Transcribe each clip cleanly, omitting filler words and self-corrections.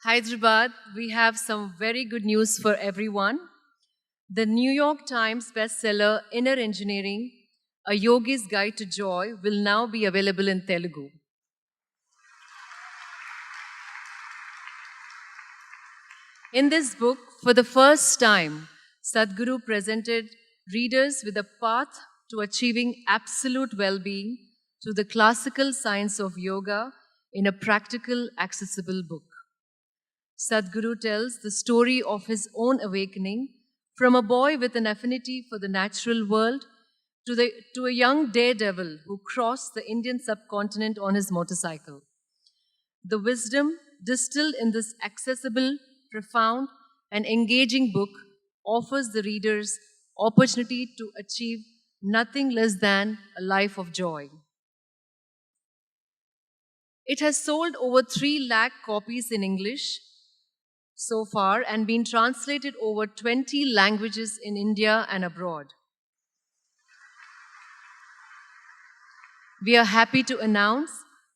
Hyderabad, we have some very good news for everyone. The New York Times bestseller Inner Engineering, A Yogi's Guide to Joy, will now be available in Telugu. In this book, for the first time, Sadhguru presented readers with a path to achieving absolute well-being through the classical science of yoga in a practical, accessible book. Sadhguru tells the story of his own awakening from a boy with an affinity for the natural world to a young daredevil who crossed the Indian subcontinent on his motorcycle. The wisdom distilled in this accessible, profound, and engaging book offers the readers opportunity to achieve nothing less than a life of joy. It has sold over 3 lakh copies in English so far and been translated over 20 languages in India and abroad. We are happy to announce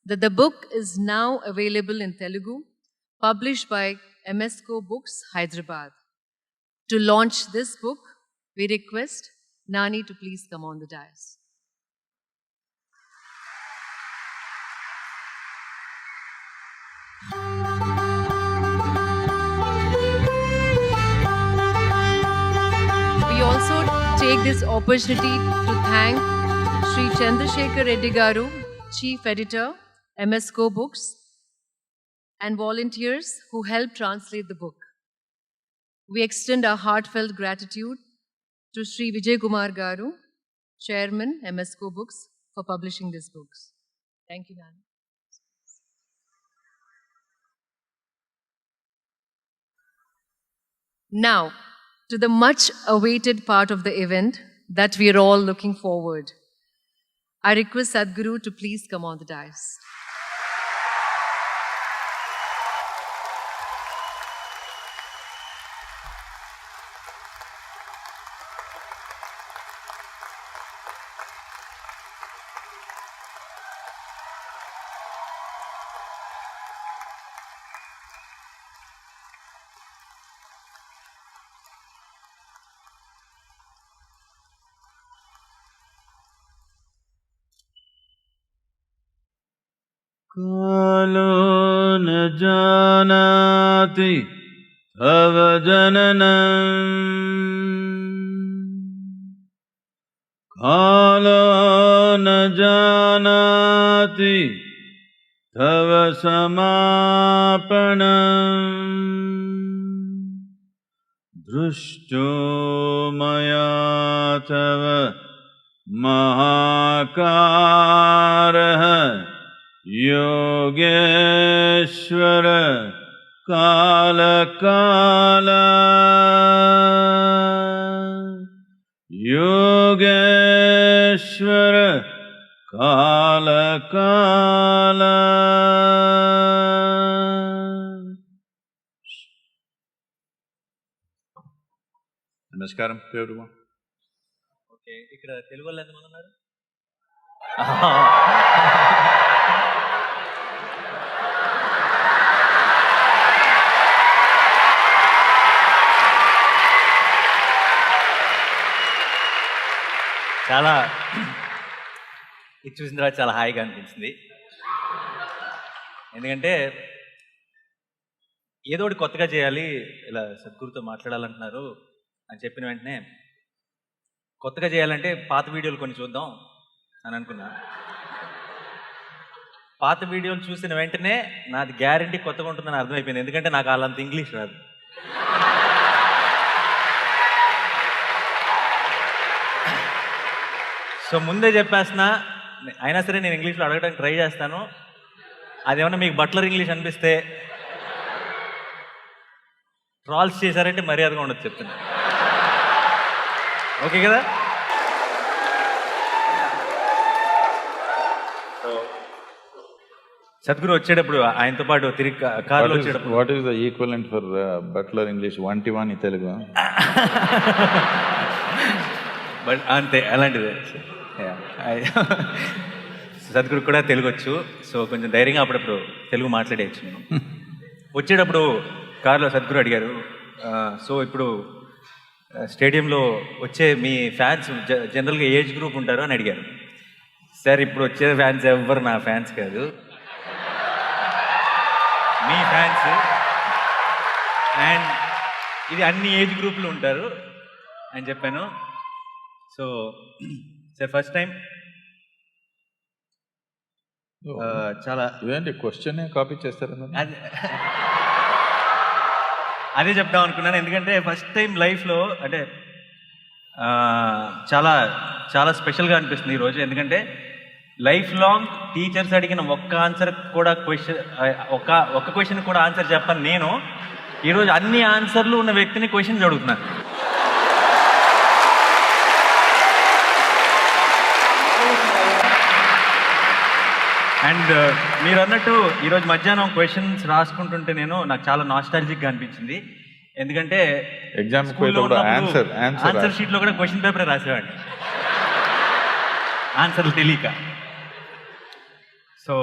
that the book is now available in Telugu, published by MSCO Books, Hyderabad. To launch this book, we request Nani to please come on the dais. We also take this opportunity to thank Sri Chandrasekhar Reddy Garu, Chief Editor, MSCO Books, and volunteers who helped translate the book. We extend our heartfelt gratitude to Sri Vijay Kumar Garu, Chairman, MSCO Books, for publishing these books. Thank you, Nani. Now, to the much-awaited part of the event that we are all looking forward. I request Sadhguru to please come on the dais. कालो न जानाति तव जननं कालो न जानाति तव समापनं दृष्टो मया तव महाकारः योगेश्वर काल काल योगेश्वर काल काल నమస్కారం పేరుమా ఓకే ఇక్కడ తెలుగు వాళ్ళు ఎంతమంది ఉన్నారు చాలా ఇది చూసిన తర్వాత చాలా హాయిగా అనిపించింది ఎందుకంటే ఏదో ఒకటి కొత్తగా చేయాలి ఇలా సద్గురుతో మాట్లాడాలంటున్నారు అని చెప్పిన వెంటనే కొత్తగా చేయాలంటే పాత వీడియోలు కొన్ని చూద్దాం అని అనుకున్నా పాత వీడియోలు చూసిన వెంటనే నాది గ్యారంటీ కొత్తగా ఉంటుందని అర్థమైపోయింది ఎందుకంటే నాకు వాళ్ళంత ఇంగ్లీష్ రాదు సో ముందే చెప్పేస్తున్నా అయినా సరే నేను ఇంగ్లీష్లో అడగడానికి ట్రై చేస్తాను అదేమన్నా మీకు బట్లర్ ఇంగ్లీష్ అనిపిస్తే ట్రాల్స్ చేశారంటే మర్యాదగా ఉండదు చెప్తున్నా ఓకే కదా సద్గురు వచ్చేటప్పుడు ఆయనతో పాటు తిరిగి కార్లో వచ్చేటప్పుడు what is the equivalent for butler English 1 Telugu but అంతే అలాంటిదే సద్గురు కూడా తెలుగు వచ్చు సో కొంచెం ధైర్యంగా అప్పుడప్పుడు తెలుగు మాట్లాడేయచ్చు నేను వచ్చేటప్పుడు కారులో సద్గురు అడిగారు, సో ఇప్పుడు స్టేడియంలో వచ్చే మీ ఫ్యాన్స్ జనరల్గా ఏజ్ గ్రూప్ ఉంటారు అని అడిగారు. సార్ ఇప్పుడు వచ్చే ఫ్యాన్స్ ఎవ్వరు నా ఫ్యాన్స్ కాదు, మీ ఫ్యాన్స్, అండ్ ఇది అన్ని ఏజ్ గ్రూపులు ఉంటారు అని చెప్పాను. సో సార్ ఫస్ట్ టైం చాలా ఇదేంటి క్వశ్చన్ కాపీ చేస్తారు? అదే చెప్దాం అనుకున్నాను, ఎందుకంటే ఫస్ట్ టైం లైఫ్లో అంటే చాలా చాలా స్పెషల్గా అనిపిస్తుంది ఈరోజు. ఎందుకంటే లైఫ్ లాంగ్ టీచర్స్ అడిగిన ఒక్క ఆన్సర్ కూడా ఒక్క క్వశ్చన్ కూడా ఆన్సర్ చెప్పను నేను. ఈరోజు అన్ని ఆన్సర్లు ఉన్న వ్యక్తిని క్వశ్చన్స్ అడుగుతున్నాను. అండ్ మీరు అన్నట్టు ఈరోజు మధ్యాహ్నం క్వశ్చన్స్ రాసుకుంటుంటే నాకు చాలా నాస్టాలజిక్గా అనిపించింది. ఎందుకంటే ఎగ్జామ్ ఆన్సర్ షీట్లో కూడా క్వశ్చన్ పేపర్ రాసేవాడిని ఆన్సర్లు తెలియక. సో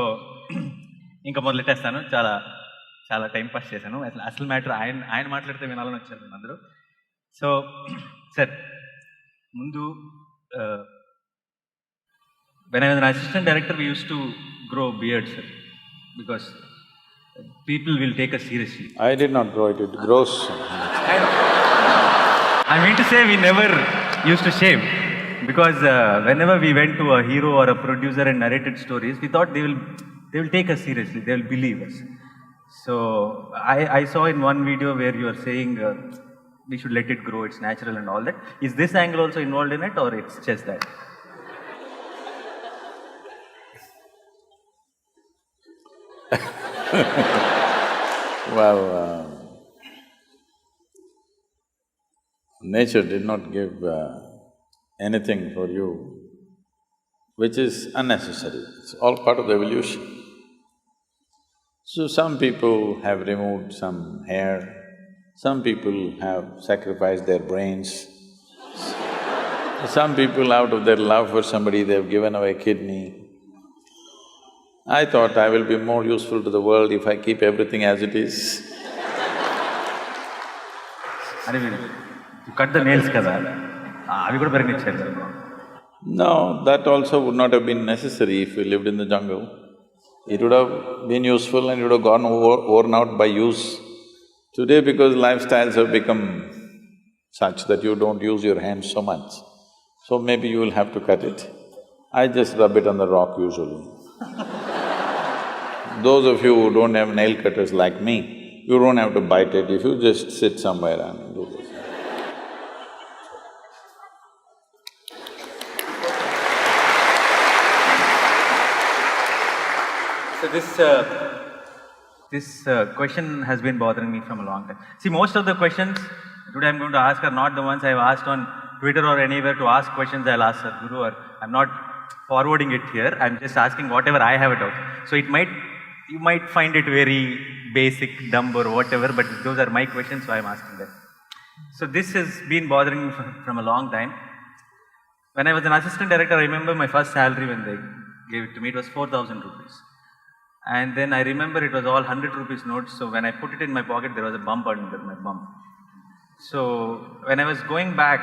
ఇంకా మొదలెట్టేస్తాను. చాలా చాలా టైం పాస్ చేశాను. అసలు మ్యాటర్ ఆయన మాట్లాడితే వినాలని వచ్చారు అందరూ. సో సార్ ముందు when I was an assistant director, we used to grow beards, sir, because people will take us seriously. I did not grow it, it grows. I mean to say we never used to shave, because whenever we went to a hero or a producer and narrated stories, we thought they will take us seriously, they will believe us. So I saw in one video where you are saying we should let it grow, it's natural and all that. Is this angle also involved in it, or it's just that? Well, nature did not give anything for you which is unnecessary. It's all part of the evolution. So some people have removed some hair, some people have sacrificed their brains, some people out of their love for somebody they've given away kidney. I thought I will be more useful to the world if I keep everything as it is. You cut the nails kada? Avi kuda perinicharu. No, that also would not have been necessary if we lived in the jungle. It would have been useful and it would have gone worn out by use. Today, because lifestyles have become such that you don't use your hands so much, so maybe you will have to cut it. I just rub it on the rock usually. Those of you who don't have nail cutters like me, you don't have to bite it, if you just sit somewhere and do this. So this question has been bothering me from a long time. See, most of the questions today I'm going to ask are not the ones I've asked on Twitter or anywhere. To ask questions I'll ask Sadhguru, or I'm not forwarding it here, I'm just asking whatever I have a doubt. So you might find it very basic, dumb or whatever, but those are my questions, so I'm asking that. So this has been bothering me from a long time. When I was an assistant director, I remember my first salary when they gave it to me, it was 4,000 rupees. And then I remember it was all 100 rupees notes, so when I put it in my pocket, there was a bump under my bum. So when I was going back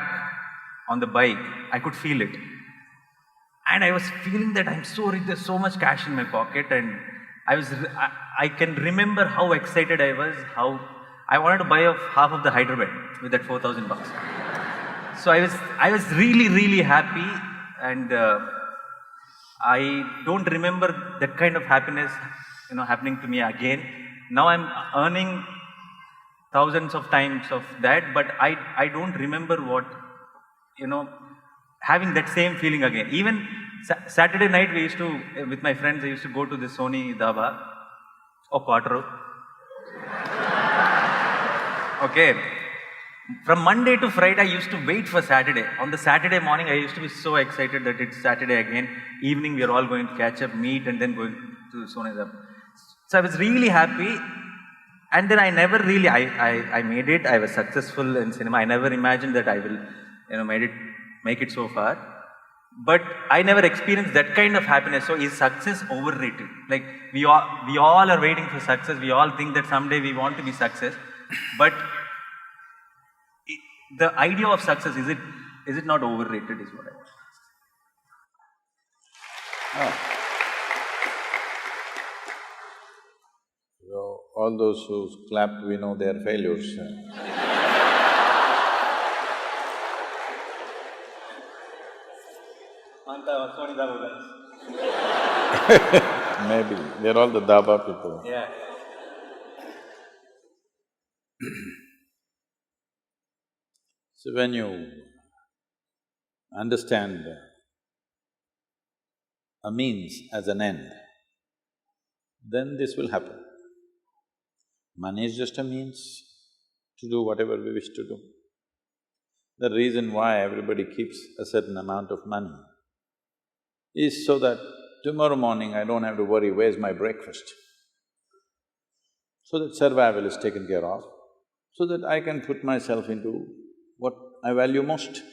on the bike, I could feel it. And I was feeling that I'm so rich, there's so much cash in my pocket, and I can remember how excited I was, how I wanted to buy off half of the Hyderabad with that 4,000 bucks. So I was really, really happy, and I don't remember that kind of happiness, happening to me again. Now I'm earning thousands of times of that, but I don't remember what, having that same feeling again. Even Saturday night we used to, with my friends, I used to go to the Sony Dhaba, or Quattro. Okay. From Monday to Friday, I used to wait for Saturday. On the Saturday morning, I used to be so excited that it's Saturday again. Evening, we are all going to catch up, meet, and then going to Sony Dhaba. So I was really happy. And then I never really, I made it. I was successful in cinema. I never imagined that I will, make it so far. But I never experienced that kind of happiness. So is success overrated? Like we all are waiting for success. We all think that someday we want to be success. But the idea of success, is it not overrated is what I want. Oh. So, all those who clapped, we know they are failures. Maybe, they're all the Daba people. Yeah. So when you understand a means as an end, then this will happen. Money is just a means to do whatever we wish to do. The reason why everybody keeps a certain amount of money is so that tomorrow morning I don't have to worry, where's my breakfast? So that survival is taken care of, so that I can put myself into what I value most.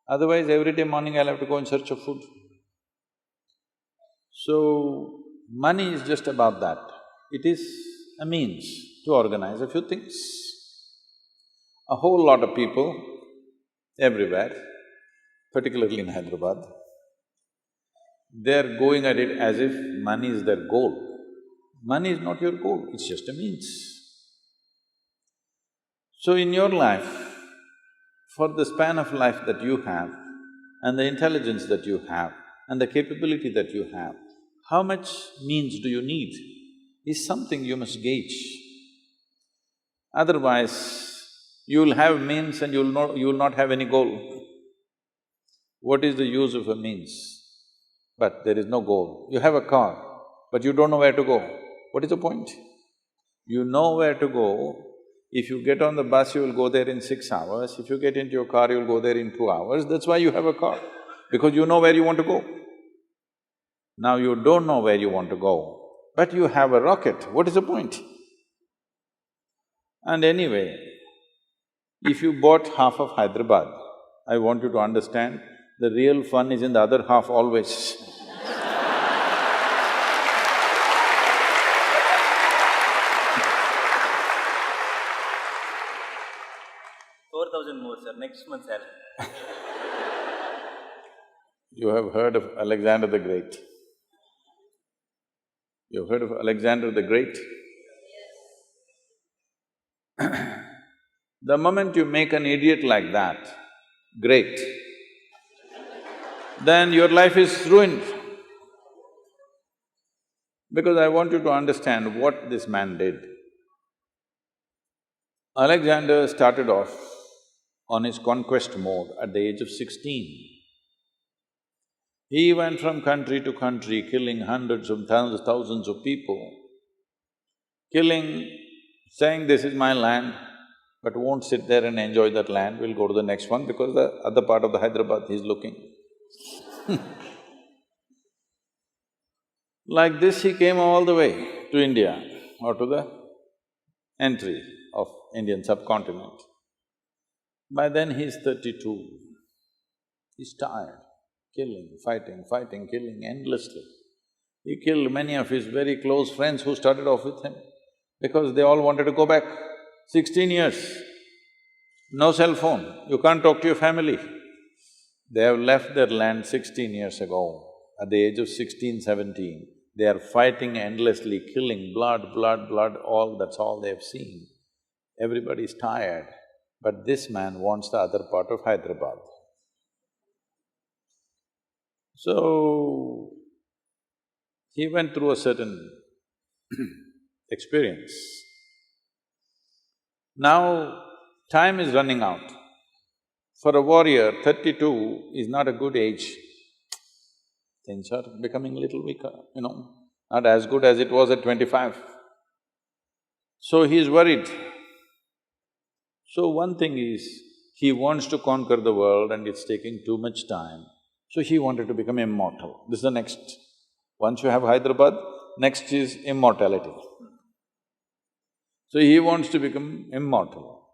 Otherwise, every day morning I'll have to go in search of food. So, money is just about that. It is a means to organize a few things. A whole lot of people everywhere, particularly in Hyderabad, they're going at it as if money is their goal. Money is not your goal, it's just a means. So in your life, for the span of life that you have and the intelligence that you have and the capability that you have, how much means do you need is something you must gauge. Otherwise, you'll have means and you'll not have any goal. What is the use of a means? But there is no goal. You have a car, but you don't know where to go. What is the point? You know where to go. If you get on the bus, you will go there in 6 hours. If you get into your car, you'll go there in 2 hours. That's why you have a car, because you know where you want to go. Now you don't know where you want to go, but you have a rocket. What is the point? And anyway, if you bought half of Hyderabad, I want you to understand, the real fun is in the other half always. 4,000 more, sir, next month salary. You have heard of Alexander the Great? You've heard of Alexander the Great? The moment you make an idiot like that great, then your life is ruined. Because I want you to understand what this man did. Alexander started off on his conquest mode at the age of 16. He went from country to country, killing hundreds of thousands of people, saying, this is my land, but won't sit there and enjoy that land, we'll go to the next one because the other part of the Hyderabad he's looking. Like this, he came all the way to India or to the entry of Indian subcontinent. By then he's 32. He's tired, killing, fighting, killing endlessly. He killed many of his very close friends who started off with him because they all wanted to go back. 16 years, no cell phone, you can't talk to your family. They have left their land 16 years ago. At the age of 16, 17, they are fighting endlessly, killing, blood, that's all they have seen. Everybody's tired, but this man wants the other part of Hyderabad. So, he went through a certain experience. Now, time is running out. For a warrior, 32 is not a good age. Things are becoming little weaker, not as good as it was at 25. So he is worried. So one thing is, he wants to conquer the world and it's taking too much time, so he wanted to become immortal. This is the next. Once you have Hyderabad, next is immortality. So he wants to become immortal.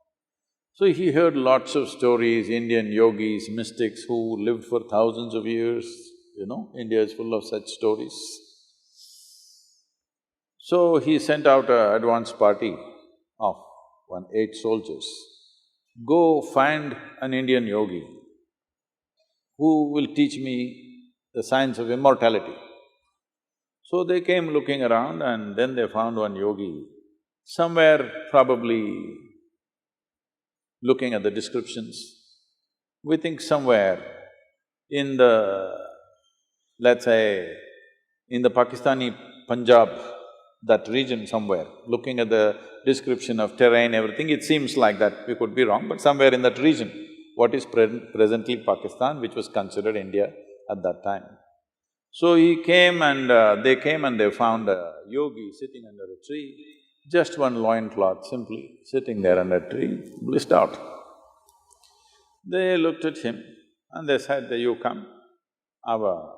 So he heard lots of stories, Indian yogis, mystics who lived for thousands of years, India is full of such stories. So he sent out an advance party of 8 soldiers. Go find an Indian yogi who will teach me the science of immortality. So they came looking around and then they found one yogi, somewhere probably looking at the descriptions, we think somewhere in the, let's say, in the Pakistani Punjab, that region somewhere, looking at the description of terrain, everything, it seems like that, we could be wrong, but somewhere in that region, what is presently Pakistan, which was considered India at that time. So he came and they came and they found a yogi sitting under a tree, just one loincloth simply, sitting there under a tree, blissed out. They looked at him and they said, you come, our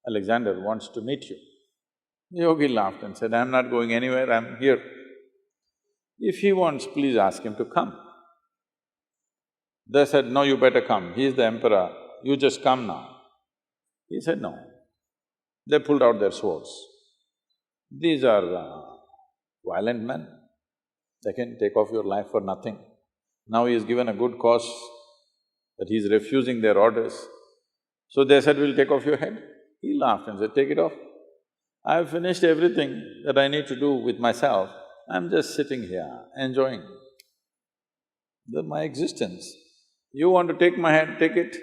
Alexander wants to meet you. The yogi laughed and said, I'm not going anywhere, I'm here. If he wants, please ask him to come. They said, no, you better come, he is the emperor, you just come now. He said, no. They pulled out their swords. These are violent men, they can take off your life for nothing. Now he is given a good cause that he is refusing their orders. So they said, we'll take off your head. He laughed and said, take it off. I've finished everything that I need to do with myself, I'm just sitting here, enjoying my existence. You want to take my head, take it.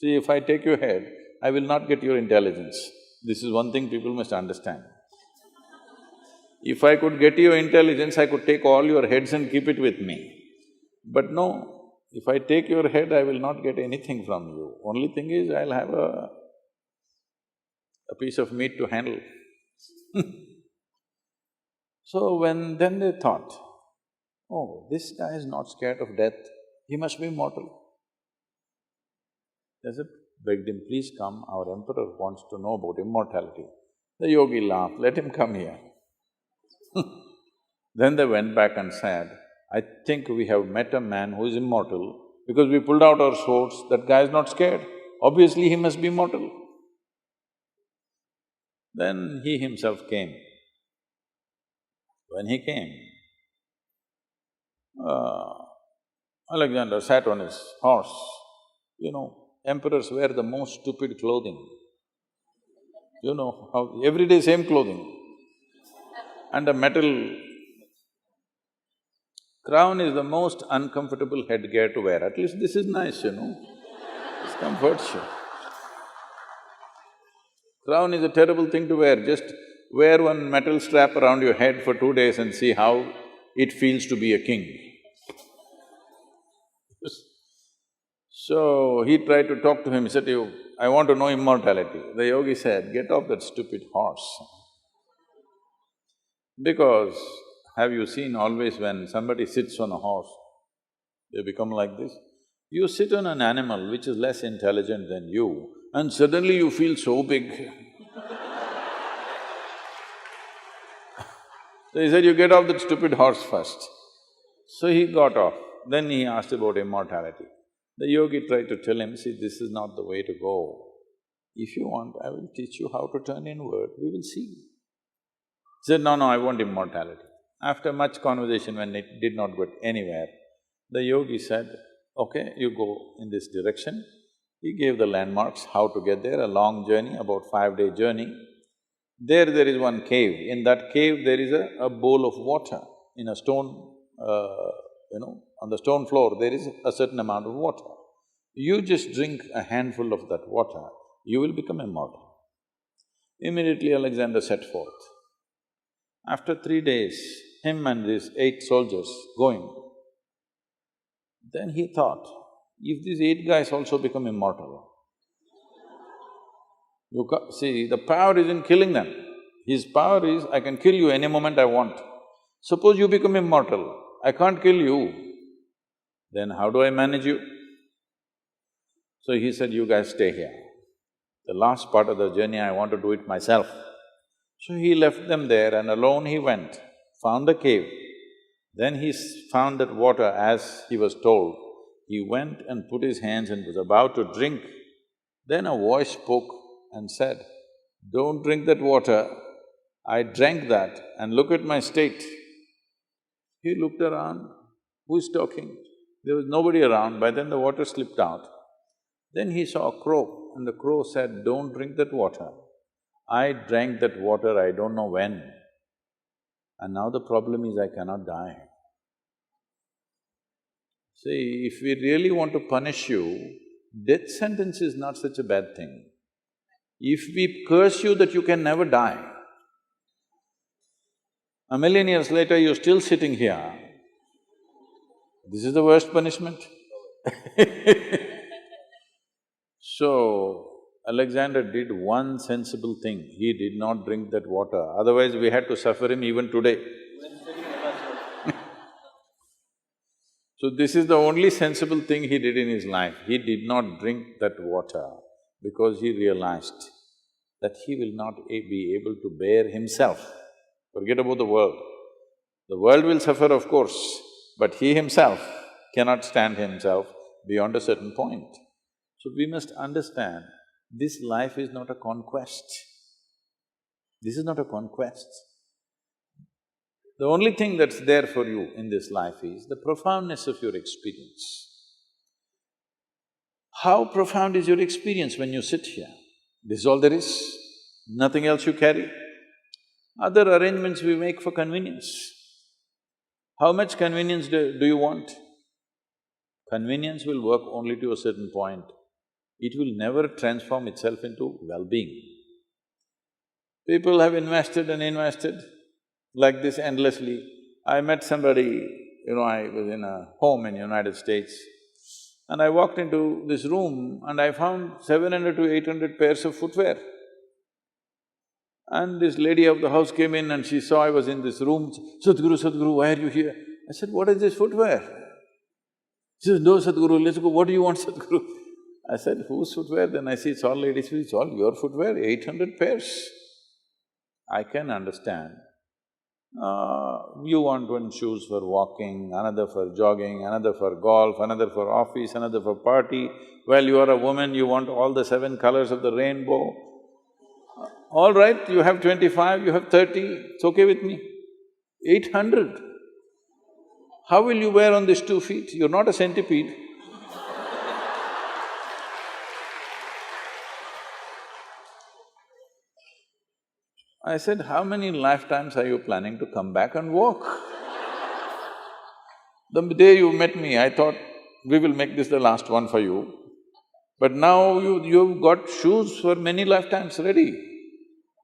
See, if I take your head, I will not get your intelligence. This is one thing people must understand. If I could get your intelligence, I could take all your heads and keep it with me. But no, if I take your head, I will not get anything from you. Only thing is, I'll have a piece of meat to handle. So then they thought, oh, this guy is not scared of death, he must be immortal. They said, begged him, please come, our emperor wants to know about immortality. The yogi laughed, let him come here. Then they went back and said, I think we have met a man who is immortal because we pulled out our swords, that guy is not scared, obviously he must be immortal. Then he himself came. When he came, Alexander sat on his horse. Emperors wear the most stupid clothing. How… every day same clothing. And a metal crown is the most uncomfortable headgear to wear. At least this is nice, this comforts you. Crown is a terrible thing to wear, just wear one metal strap around your head for 2 days and see how it feels to be a king. So he tried to talk to him, he said, I want to know immortality. The yogi said, get off that stupid horse. Because have you seen always when somebody sits on a horse, they become like this? You sit on an animal which is less intelligent than you and suddenly you feel so big. So he said, you get off that stupid horse first. So he got off, then he asked about immortality. The yogi tried to tell him, see, this is not the way to go. If you want, I will teach you how to turn inward, we will see. He said, no, I want immortality. After much conversation, when it did not go anywhere, the yogi said, okay, you go in this direction. He gave the landmarks, how to get there, a long journey, about 5-day journey. There is one cave. In that cave, there is a bowl of water in a stone, on the stone floor, there is a certain amount of water. You just drink a handful of that water, you will become immortal. Immediately Alexander set forth. After 3 days, him and these 8 soldiers going, then he thought, if these 8 guys also become immortal, see, the power is in killing them. His power is, I can kill you any moment I want. Suppose you become immortal, I can't kill you, then how do I manage you? So he said, you guys stay here. The last part of the journey, I want to do it myself. So he left them there and alone he went, found a cave. Then he found that water as he was told. He went and put his hands and was about to drink. Then a voice spoke and said, "Don't drink that water. I drank that and look at my state." He looked around, who's talking? There was nobody around, by then the water slipped out. Then he saw a crow and the crow said, "Don't drink that water. I drank that water I don't know when. And now the problem is I cannot die." See, if we really want to punish you, death sentence is not such a bad thing. If we curse you that you can never die, a million years later you're still sitting here, this is the worst punishment. So, Alexander did one sensible thing, he did not drink that water, otherwise we had to suffer him even today. So this is the only sensible thing he did in his life, he did not drink that water because he realized that he will not be able to bear himself. Forget about the world. The world will suffer, of course, but he himself cannot stand himself beyond a certain point. So we must understand, this life is not a conquest. This is not a conquest. The only thing that's there for you in this life is the profoundness of your experience. How profound is your experience when you sit here? This is all there is, nothing else you carry. Other arrangements we make for convenience. How much convenience do you want? Convenience will work only to a certain point. It will never transform itself into well-being. People have invested and invested like this endlessly. I met somebody, I was in a home in United States, and I walked into this room and I found 700 to 800 pairs of footwear. And this lady of the house came in and she saw I was in this room, "Sadhguru, Sadhguru, why are you here?" I said, "What is this footwear?" She said, "No, Sadhguru, let's go, what do you want, Sadhguru?" I said, "Whose footwear?" Then I see it's all ladies' it's all your footwear, 800 pairs. I can understand. You want one shoes for walking, another for jogging, another for golf, another for office, another for party. Well, you are a woman, you want all the 7 colors of the rainbow. All right, you have 25, you have 30, it's okay with me. 800. How will you wear on these 2 feet? You're not a centipede. I said, "How many lifetimes are you planning to come back and walk?" The day you met me, I thought, we will make this the last one for you. But now you've got shoes for many lifetimes ready.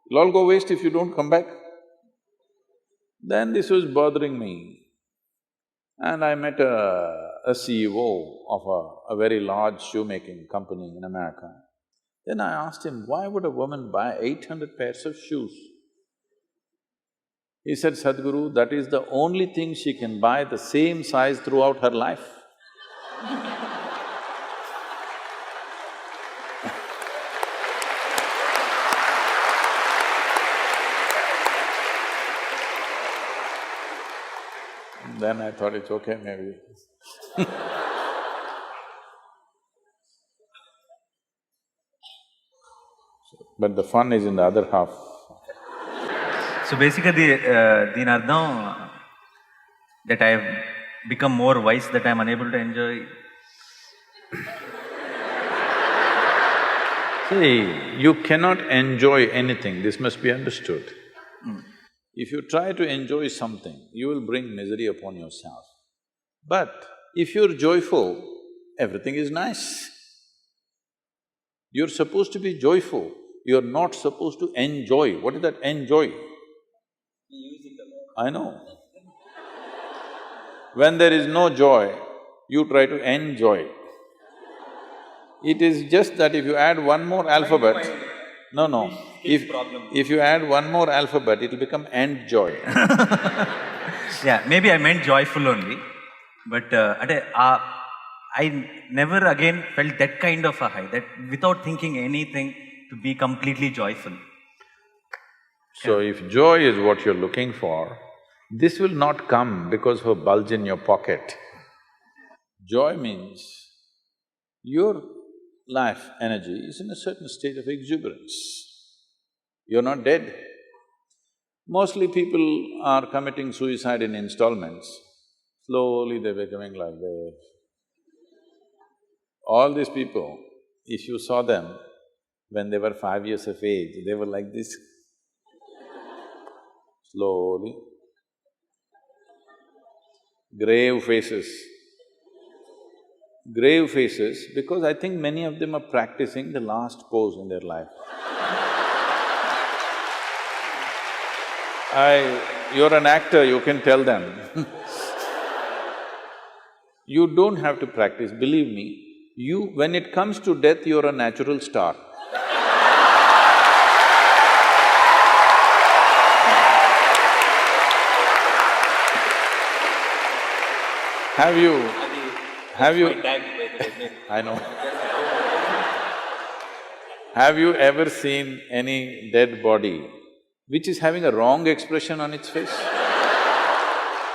It'll all go waste if you don't come back. Then this was bothering me. And I met a CEO of a very large shoemaking company in America. Then I asked him, "Why would a woman buy 800 pairs of shoes?" He said, "Sadhguru, that is the only thing she can buy the same size throughout her life." Then I thought it's okay, maybe. But the fun is in the other half. So basically, దీని అర్థం that I have become more wise, that I am unable to enjoy. See, you cannot enjoy anything, this must be understood. If you try to enjoy something, you will bring misery upon yourself. But if you're joyful, everything is nice. You're supposed to be joyful, you're not supposed to enjoy. What is that enjoy? I know. When there is no joy, you try to enjoy. It is just that if you add one more alphabet… No. If you add one more alphabet, it'll become end-joy. Yeah, maybe I meant joyful only, but I never again felt that kind of a high, that without thinking anything, to be completely joyful. So if joy is what you're looking for, This will not come because of a bulge in your pocket. Joy means your life energy is in a certain state of exuberance. You're not dead. Mostly people are committing suicide in installments. Slowly they're becoming like this. All these people, if you saw them when they were 5 years of age, they were like this. Slowly. Grave faces. Grave faces because I think many of them are practicing the last pose in their life. You're an actor, you can tell them. You don't have to practice, believe me. When it comes to death, you're a natural star. Have you… I know. Have you ever seen any dead body which is having a wrong expression on its face?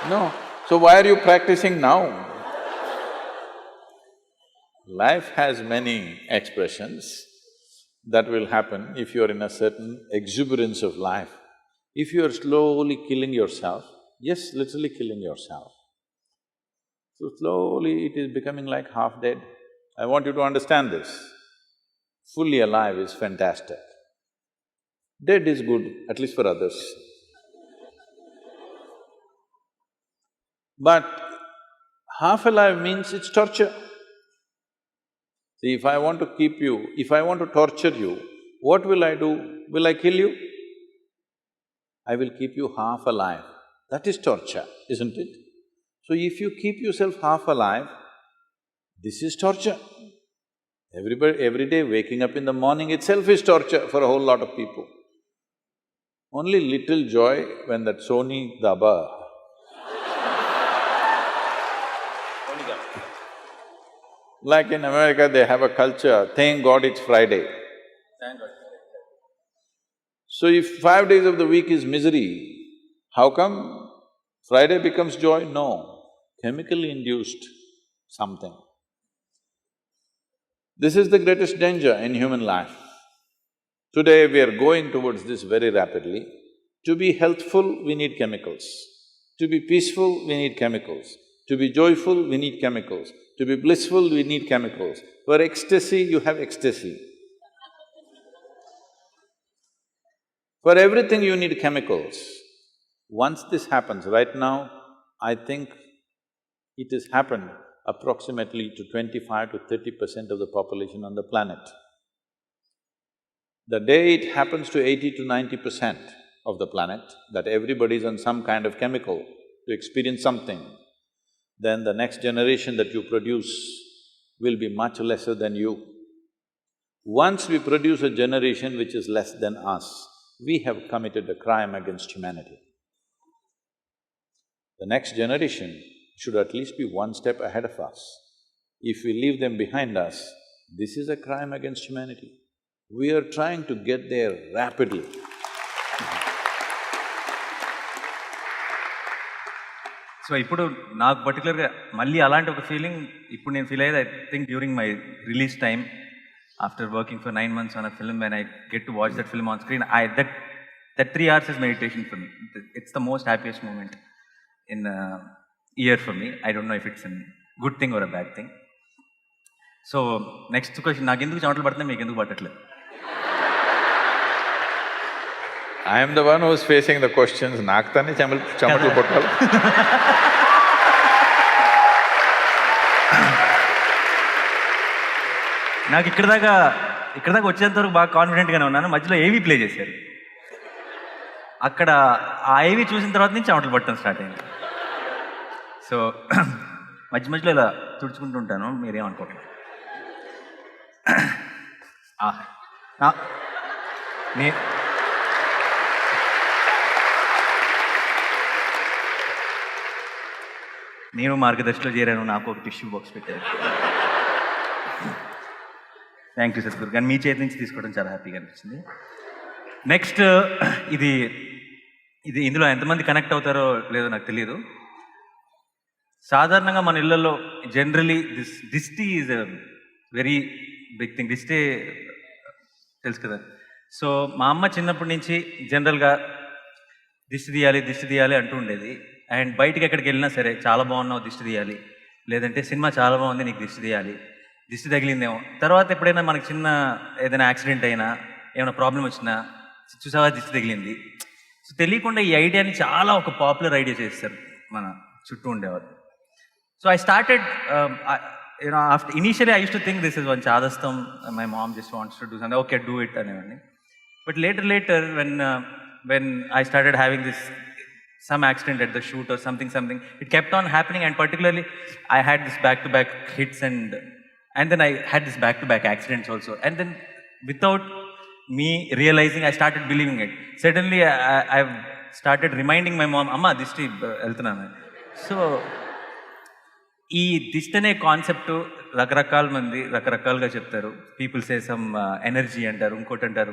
No. So why are you practicing now? Life has many expressions that will happen if you're in a certain exuberance of life. If you're slowly killing yourself, yes, literally killing yourself, so slowly it is becoming like half dead. I want you to understand this. Fully alive is fantastic. Dead is good, at least for others. But half alive means it's torture. See, if I want to keep you, if I want to torture you, what will I do? Will I kill you? I will keep you half alive. That is torture, isn't it? So if you keep yourself half alive, this is torture. Every day waking up in the morning itself is torture for a whole lot of people. Only little joy when that Sony Daba like in America, they have a culture, thank God it's Friday. Thank God. So if 5 days of the week is misery, how come Friday becomes joy? No, chemically induced something. This is the greatest danger in human life. Today we are going towards this very rapidly. To be healthful, we need chemicals. To be peaceful, we need chemicals. To be joyful, we need chemicals. To be blissful, we need chemicals. For ecstasy, you have ecstasy. For everything you need chemicals. Once this happens, right now, I think it has happened approximately to 25 to 30% of the population on the planet. The day it happens to 80 to 90% of the planet, that everybody is on some kind of chemical to experience something, then the next generation that you produce will be much lesser than you. Once we produce a generation which is less than us, we have committed a crime against humanity. The next generation should at least be one step ahead of us. If we leave them behind us, this is a crime against humanity. We are trying to get there rapidly. So ఇప్పుడు నాకు పర్టికులర్గా మళ్ళీ అలాంటి ఒక feeling ఇప్పుడు నేను feel అయ్యేది I think during my release time after working for 9 months on a film when I get to watch that film on screen that 3 hours is meditation for me. It's the most happiest moment in a year for me. I don't know if it's a good thing or a bad thing. So next question, నాకు ఎందుకు చెమటలు పడుతున్నాయి, మీకు ఎందుకు పట్టట్లేదు? I am the one who is facing the questions, నాకు తానే చెమటలు పట్టాలి. నాకు ఇక్కడ దాకా వచ్చేంత వరకు బాగా కాన్ఫిడెంట్గానే ఉన్నాను. మధ్యలో ఏవీ ప్లే చేశారు. అక్కడ ఆ ఏవీ చూసిన తర్వాత నుంచి చెమటలు పట్టడం స్టార్ట్ అయింది. సో మధ్యలో ఇలా తుడుచుకుంటూ ఉంటాను, మీరేమనుకోవట్లేదు. నేను మార్గదర్శిలో చేరాను, నాకు ఒక టిష్యూ బాక్స్ పెట్టారు. Thank you Sadhguru. కానీ మీ చేతి నుంచి తీసుకోవడం చాలా హ్యాపీగా అనిపించింది. నెక్స్ట్ ఇది ఇది ఇందులో ఎంతమంది కనెక్ట్ అవుతారో లేదో నాకు తెలియదు. సాధారణంగా మన ఇళ్లలో జనరలీ దిష్టి is a very big thing. దిష్టి తెలుసు కదా. సో మా అమ్మ చిన్నప్పటి నుంచి జనరల్గా దిష్టి తీయాలి అంటూ ఉండేది. అండ్ బయటికి ఎక్కడికి వెళ్ళినా సరే, చాలా బాగున్నావు దిష్టి తీయాలి, లేదంటే సినిమా చాలా బాగుంది నీకు దిష్టి తీయాలి, దిష్టి తగిలిందేమో. తర్వాత ఎప్పుడైనా మనకి చిన్న ఏదైనా యాక్సిడెంట్ అయినా, ఏమైనా ప్రాబ్లం వచ్చినా, చూసావా దిష్టి తగిలింది. సో తెలియకుండా ఈ ఐడియాని చాలా ఒక పాపులర్ ఐడియా చేస్తారు మన చుట్టూ ఉండేవారు. So I started after initially I used to think this is one chadastam, my mom just wants to do something, okay do it అనేవాడిని. But later when I started having this some accident at the shoot or something, it kept on happening, and particularly I had this back-to-back hits and then I had this back-to-back accidents also, and then without me realizing I started believing it. Suddenly I've started reminding my mom, amma dishti వెళ్తున్నాను. So ఈ దిష్టి అనే concept రకరకాల మంది రకరకాలుగా చెప్తారు. People say some energy అంటారు, ఇంకోటి అంటారు.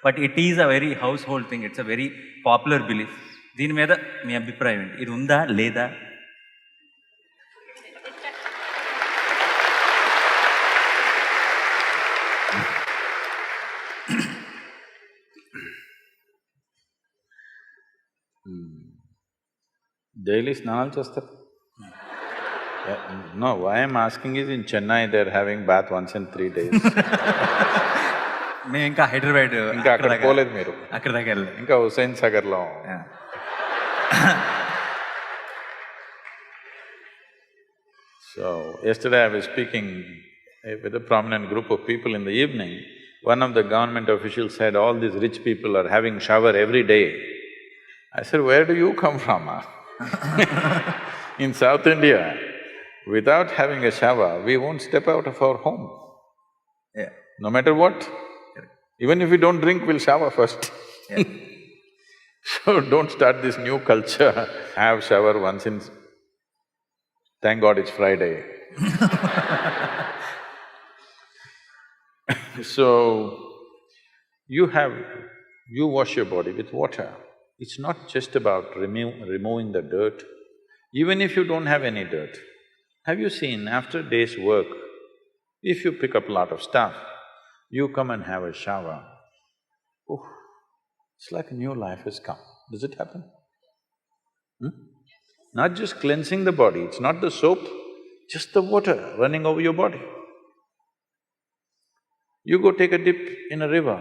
But it is a very house hold thing, it's a very popular belief. దీని మీద మీ అభిప్రాయం ఏంటి? ఇది ఉందా లేదా? డైలీ స్నానాలు చేస్తారు. No, why I'm asking is in Chennai they're having bath once in 3 days. మేము ఇంకా హైదరాబాద్ ఇంకా అక్కడ పోలేదు మీరు, అక్కడ దాకా వెళ్ళలేదు. ఇంకా హుస్సేన్ సాగర్లో. So yesterday I was speaking with a prominent group of people in the evening. One of the government officials said all these rich people are having shower every day. I said, where do you come from? In South India, without having a shower, we won't step out of our home. Yeah. No matter what. Even if we don't drink, we'll shower first. Yeah. So don't start this new culture, have shower once in… Thank God it's Friday. So, you wash your body with water. It's not just about removing the dirt. Even if you don't have any dirt, have you seen after a day's work, if you pick up a lot of stuff, you come and have a shower, oh, it's like a new life has come. Does it happen? Not just cleansing the body, it's not the soap, just the water running over your body. You go take a dip in a river,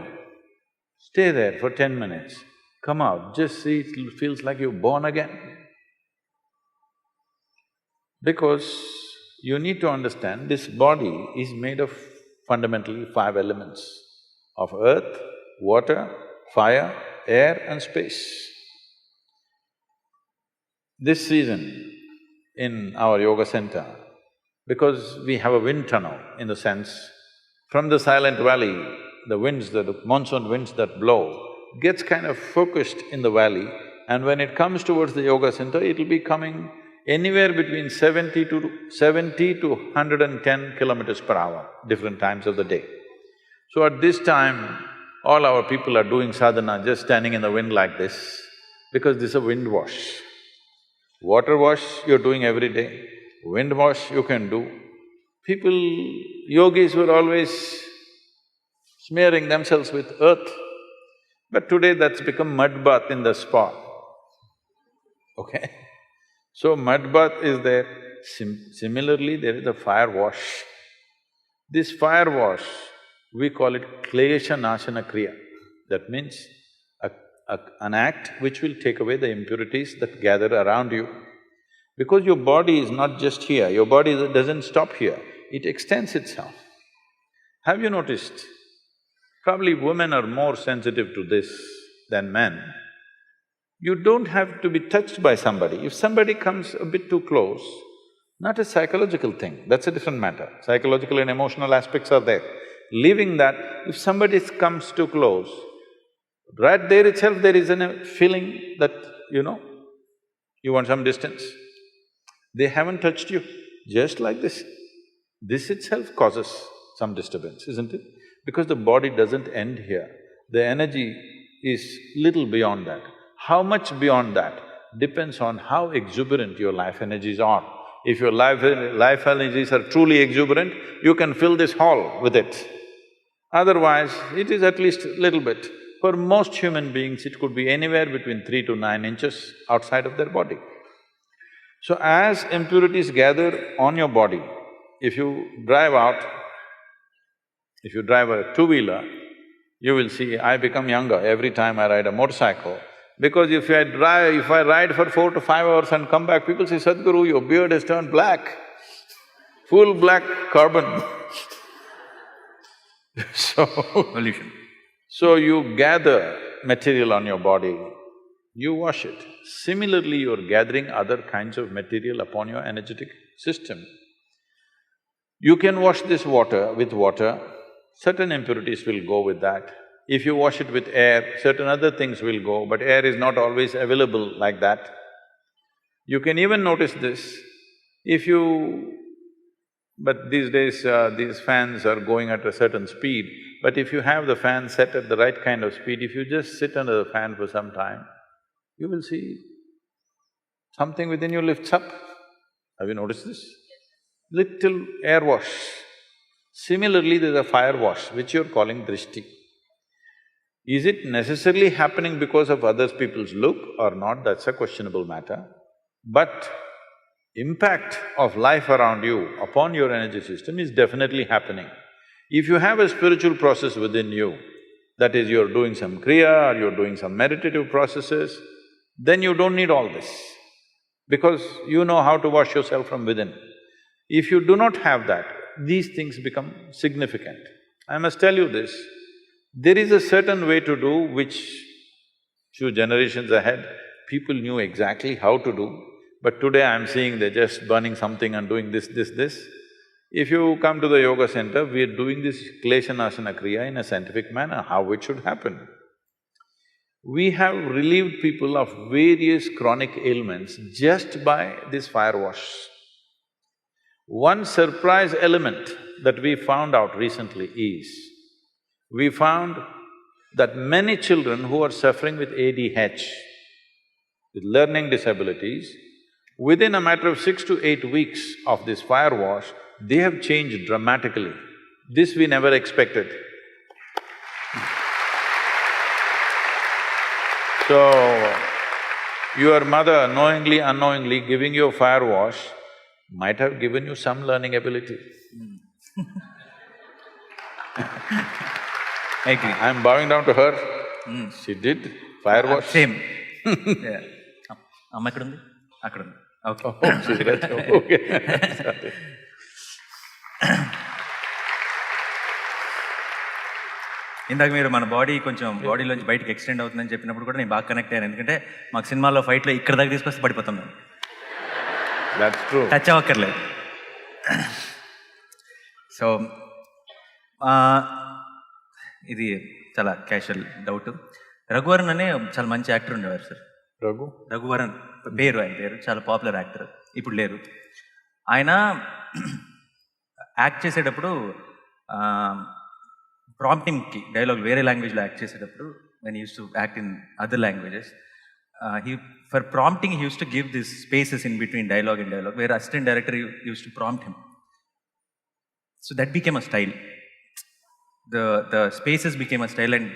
stay there for 10 minutes, come out, just see, it feels like you're born again. Because you need to understand, this body is made of fundamentally 5 elements of earth, water, fire, air and space. This season in our yoga center, because we have a wind tunnel in the sense, from the silent valley, the winds, the monsoon winds that blow, gets kind of focused in the valley, and when it comes towards the yoga center, it'll be coming anywhere between 70 to 110 kilometers per hour, different times of the day. So at this time, all our people are doing sadhana just standing in the wind like this, because this is a wind wash. Water wash you're doing every day, wind wash you can do. People, yogis were always smearing themselves with earth, but today that's become mud bath in the spa, okay? So mud bath is there. Similarly, there is a fire wash. This fire wash, we call it klesha nashana kriya. That means an act which will take away the impurities that gather around you. Because your body is not just here, your body doesn't stop here, it extends itself. Have you noticed? Probably women are more sensitive to this than men. You don't have to be touched by somebody. If somebody comes a bit too close, not a psychological thing, that's a different matter. Psychological and emotional aspects are there. Leaving that, if somebody comes too close, right there itself there is a feeling that, you want some distance. They haven't touched you, just like this. This itself causes some disturbance, isn't it? Because the body doesn't end here, the energy is little beyond that. How much beyond that depends on how exuberant your life energies are. If your life energies are truly exuberant, you can fill this hall with it. Otherwise, it is at least little bit. For most human beings, it could be anywhere between 3 to 9 inches outside of their body. So as impurities gather on your body, if you drive a two-wheeler, you will see I become younger every time I ride a motorcycle. Because if I ride for 4 to 5 hours and come back, people say, Sadhguru, your beard has turned black, full black carbon. So… Pollution. So you gather material on your body, you wash it. Similarly, you're gathering other kinds of material upon your energetic system. You can wash this water with water, certain impurities will go with that. If you wash it with air, certain other things will go, but air is not always available like that. You can even notice this, if you… but these days, these fans are going at a certain speed, but if you have the fan set at the right kind of speed, if you just sit under the fan for some time, you will see something within you lifts up. Have you noticed this? Little air wash. Similarly, there's a fire wash, which you're calling drishti. Is it necessarily happening because of other people's look or not, that's a questionable matter. But impact of life around you upon your energy system is definitely happening. If you have a spiritual process within you, that is, you're doing some kriya or you're doing some meditative processes, then you don't need all this, because you know how to wash yourself from within. If you do not have that, these things become significant. I must tell you this, there is a certain way to do which few generations ahead, people knew exactly how to do, but today I'm seeing they're just burning something and doing this. If you come to the yoga center, we're doing this Kleshanasana Kriya in a scientific manner, how it should happen. We have relieved people of various chronic ailments just by this fire wash. One surprise element that we found out recently is, we found that many children who are suffering with ADH, with learning disabilities, within a matter of 6 to 8 weeks of this fire wash, they have changed dramatically. This we never expected. So, your mother knowingly, unknowingly giving you a fire wash might have given you some learning ability. I agree. I'm bowing down to her. She did fire wash. Same. Yeah. Amma ekkundi? Akkundi. Okay. Oh, she's right. Okay. Sorry. ఇందాక మీరు మన body కొంచెం బాడీలోంచి బయటకు extend అవుతుందని చెప్పినప్పుడు కూడా నేను బాగా కనెక్ట్ అయ్యాను, ఎందుకంటే మాకు సినిమాలో ఫైట్లో ఇక్కడ దాకా తీసుకొస్తే పడిపోతాం మేము. That's true. టచ్ అవ్వక్కర్లేదు. సో ఇది చాలా క్యాషువల్ డౌట్. రఘువరన్ అనే చాలా మంచి యాక్టర్ ఉండేవారు సార్. రఘువరన్ పేరు, ఆయన పేరు చాలా పాపులర్ యాక్టర్, ఇప్పుడు లేరు. ఆయన యాక్ట్ చేసేటప్పుడు ప్రాంప్టింగ్కి డైలాగ్ వేరే లాంగ్వేజ్లో యాక్ట్ చేసేటప్పుడు, when he used to act in other languages, for prompting he used to give these spaces in between dialogue and dialogue, where assistant director used to prompt him. So that became a style. The spaces became a style, and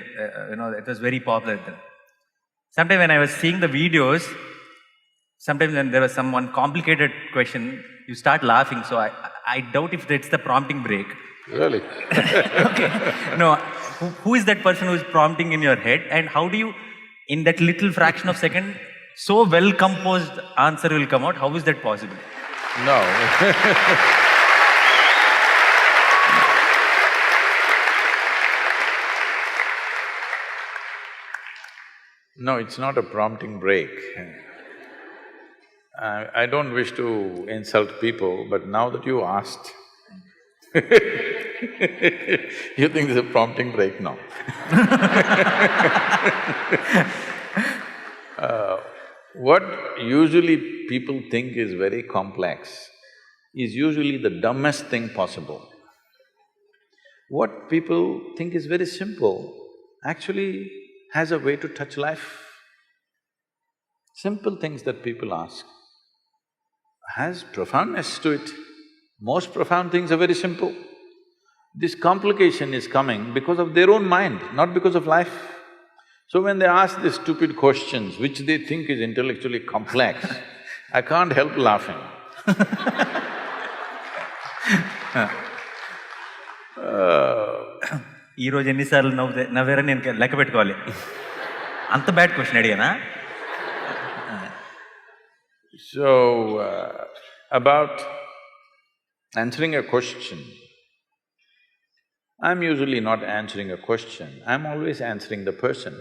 it was very popular then. Sometimes when I was seeing the videos, sometimes when there was some one complicated question, you start laughing. So I doubt if that's the prompting break. Really? Okay. No, who is that person who is prompting in your head, and how do you, in that little fraction of second, so well composed answer will come out? How is that possible? No. No, it's not a prompting break. I don't wish to insult people, but now that you asked, you think there's a prompting break now? What usually people think is very complex is usually the dumbest thing possible. What people think is very simple actually has a way to touch life. Simple things that people ask has profoundness to it. Most profound things are very simple. This complication is coming because of their own mind, not because of life. So when they ask these stupid questions, which they think is intellectually complex, I can't help laughing. ఈరోజు ఎన్నిసార్లు నవ్వారని నేను లెక్క పెట్టుకోవాలి. అంత bad question అడిగానా? So, about answering a question, I'm usually not answering a question, I'm always answering the person.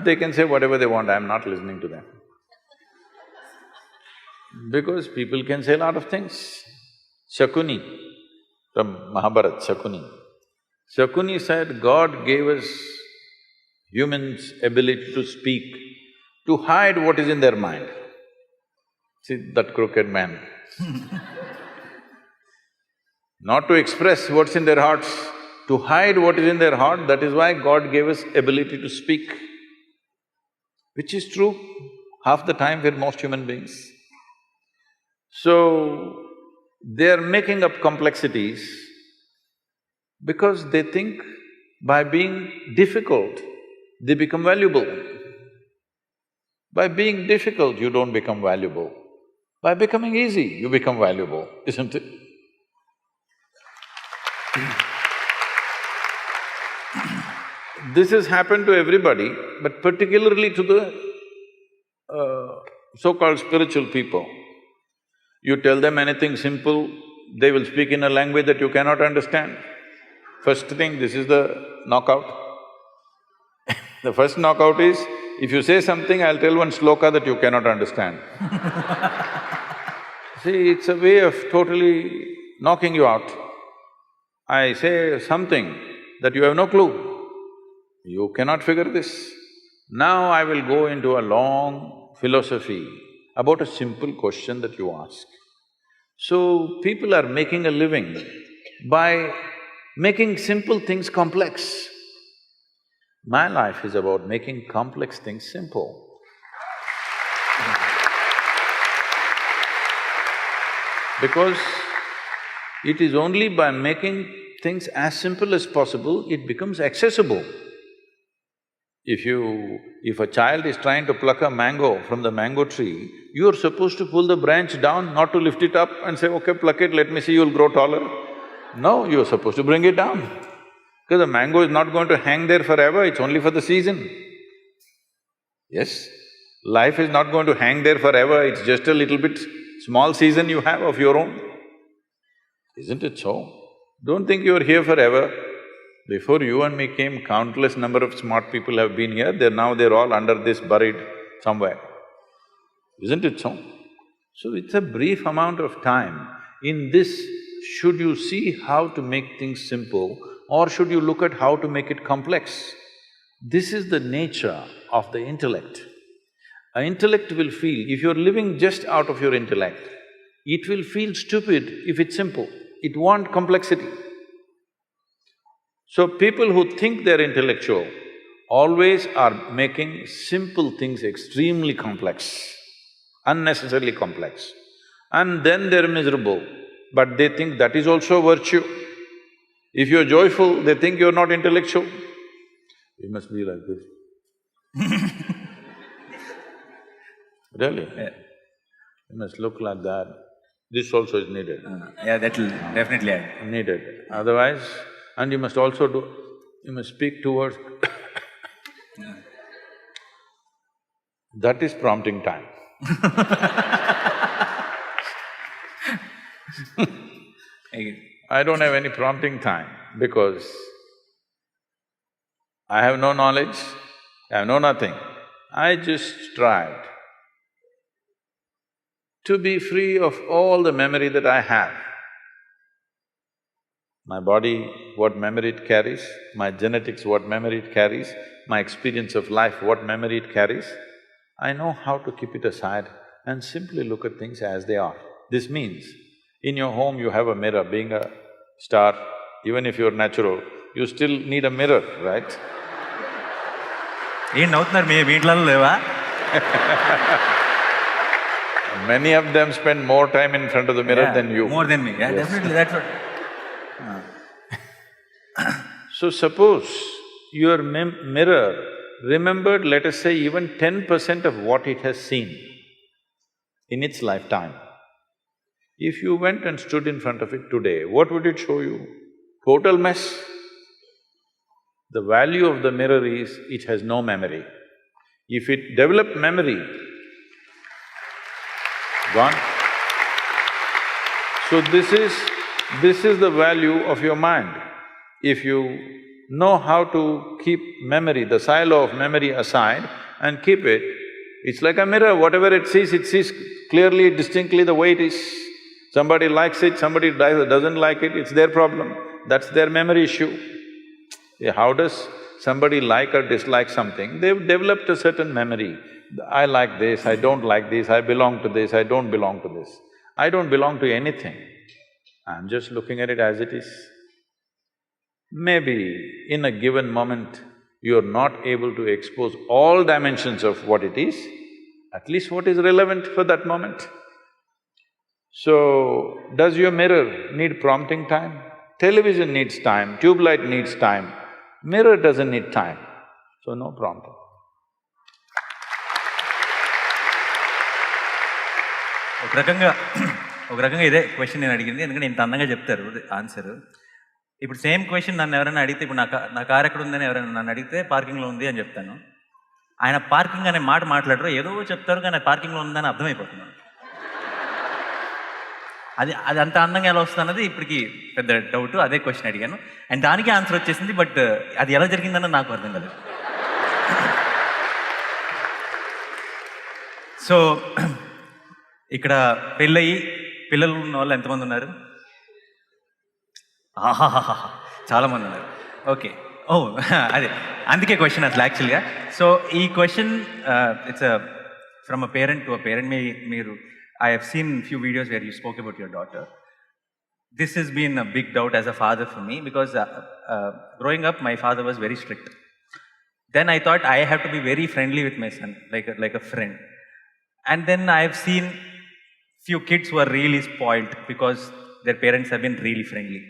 They can say whatever they want, I'm not listening to them. Because people can say a lot of things. Shakuni, from Mahabharata, Shakuni said, God gave us humans ability to speak, to hide what is in their mind. See that crooked man. Not to express what's in their hearts, to hide what is in their heart, that is why God gave us ability to speak. Which is true half the time for most human beings. So, they are making up complexities because they think by being difficult, they become valuable. By being difficult, you don't become valuable. By becoming easy, you become valuable, isn't it? This has happened to everybody, but particularly to the so-called spiritual people. You tell them anything simple, they will speak in a language that you cannot understand. First thing, this is the knockout. The first knockout is, if you say something, I'll tell one sloka that you cannot understand. See, it's a way of totally knocking you out. I say something that you have no clue, you cannot figure this. Now I will go into a long philosophy about a simple question that you ask. So, people are making a living by making simple things complex. My life is about making complex things simple. Because it is only by making things as simple as possible, it becomes accessible. If a child is trying to pluck a mango from the mango tree, you are supposed to pull the branch down, not to lift it up and say, okay, pluck it, let me see, you'll grow taller. No, you are supposed to bring it down. Because the mango is not going to hang there forever, it's only for the season. Yes, life is not going to hang there forever, it's just a little bit small season you have of your own. Isn't it so? Don't think you're here forever. Before you and me came, countless number of smart people have been here, they're all under this buried somewhere. Isn't it so? So it's a brief amount of time. In this, should you see how to make things simple or should you look at how to make it complex? This is the nature of the intellect. An intellect will feel, if you're living just out of your intellect, it will feel stupid if it's simple, it wants complexity. So people who think they're intellectual always are making simple things extremely complex, unnecessarily complex. And then they're miserable, but they think that is also virtue. If you're joyful, they think you're not intellectual. You must be like this. Really? Yeah. You must look like that. This also is needed. Yeah, that will definitely add. Needed. Otherwise, and you must also you must speak towards that is prompting time. I don't have any prompting time because I have no knowledge, I have no nothing. I just tried to be free of all the memory that I have. My body, what memory it carries, my genetics, what memory it carries, my experience of life, what memory it carries, I know how to keep it aside and simply look at things as they are. This means, in your home you have a mirror, being a star, even if you're natural, you still need a mirror, right? ఏం నవ్వుతున్నారు మీ ఇంట్లో లేవా? Many of them spend more time in front of the mirror Yeah, than you. more than me. Yeah, Yes. definitely, that's what… So suppose your mirror remembered, let us say, even 10% of what it has seen in its lifetime. If you went and stood in front of it today, what would it show you? Total mess. The value of the mirror is, it has no memory. If it developed memory, gone. So this is the value of your mind. If you know how to keep memory, the silo of memory aside and keep it, it's like a mirror, whatever it sees clearly, distinctly the way it is. Somebody likes it, somebody doesn't like it, it's their problem, that's their memory issue. Yeah, how does somebody like or dislike something? They've developed a certain memory. I like this, I don't like this, I belong to this, I don't belong to this. I don't belong to anything, I'm just looking at it as it is. Maybe in a given moment, you're not able to expose all dimensions of what it is, at least what is relevant for that moment. So, does your mirror need prompting time? Television needs time, tube light needs time, mirror doesn't need time, so no prompting. ఒక రకంగా ఇదే question నేను అడిగింది, ఎందుకంటే ఇంత అందంగా చెప్తారు answer. ఇప్పుడు సేమ్ క్వశ్చన్ నన్ను ఎవరైనా అడిగితే, ఇప్పుడు నా కార్ ఎక్కడ ఉందని ఎవరైనా నన్ను అడిగితే పార్కింగ్లో ఉంది అని చెప్తాను. ఆయన పార్కింగ్ అనే మాట మాట్లాడరు, ఏదో చెప్తారు కానీ పార్కింగ్లో ఉందని అర్థమైపోతున్నాను. అది అంత అందంగా ఎలా వస్తుంది అన్నది ఇప్పటికి పెద్ద డౌట్. అదే క్వశ్చన్ అడిగాను అండ్ దానికి ఆన్సర్ వచ్చేసింది. బట్ అది ఎలా జరిగిందన్నది నాకు అర్థం కాలేదు. సో ఇక్కడ పెళ్ళయి పిల్లలు ఉన్న వాళ్ళు ఎంతమంది ఉన్నారు? ఆహాహా, చాలామంది ఉన్నారు. ఓకే, ఓ అదే అందుకే క్వశ్చన్ అసలు యాక్చువల్గా. సో ఈ question it's from a parent to a parent. మీరు I have seen few videos where you spoke about your daughter. This has been a big doubt as a father for me because growing up, my father was very strict. Then I thought I have to be very friendly with my son, like a friend. And then I have seen few kids who are really spoiled because their parents have been really friendly.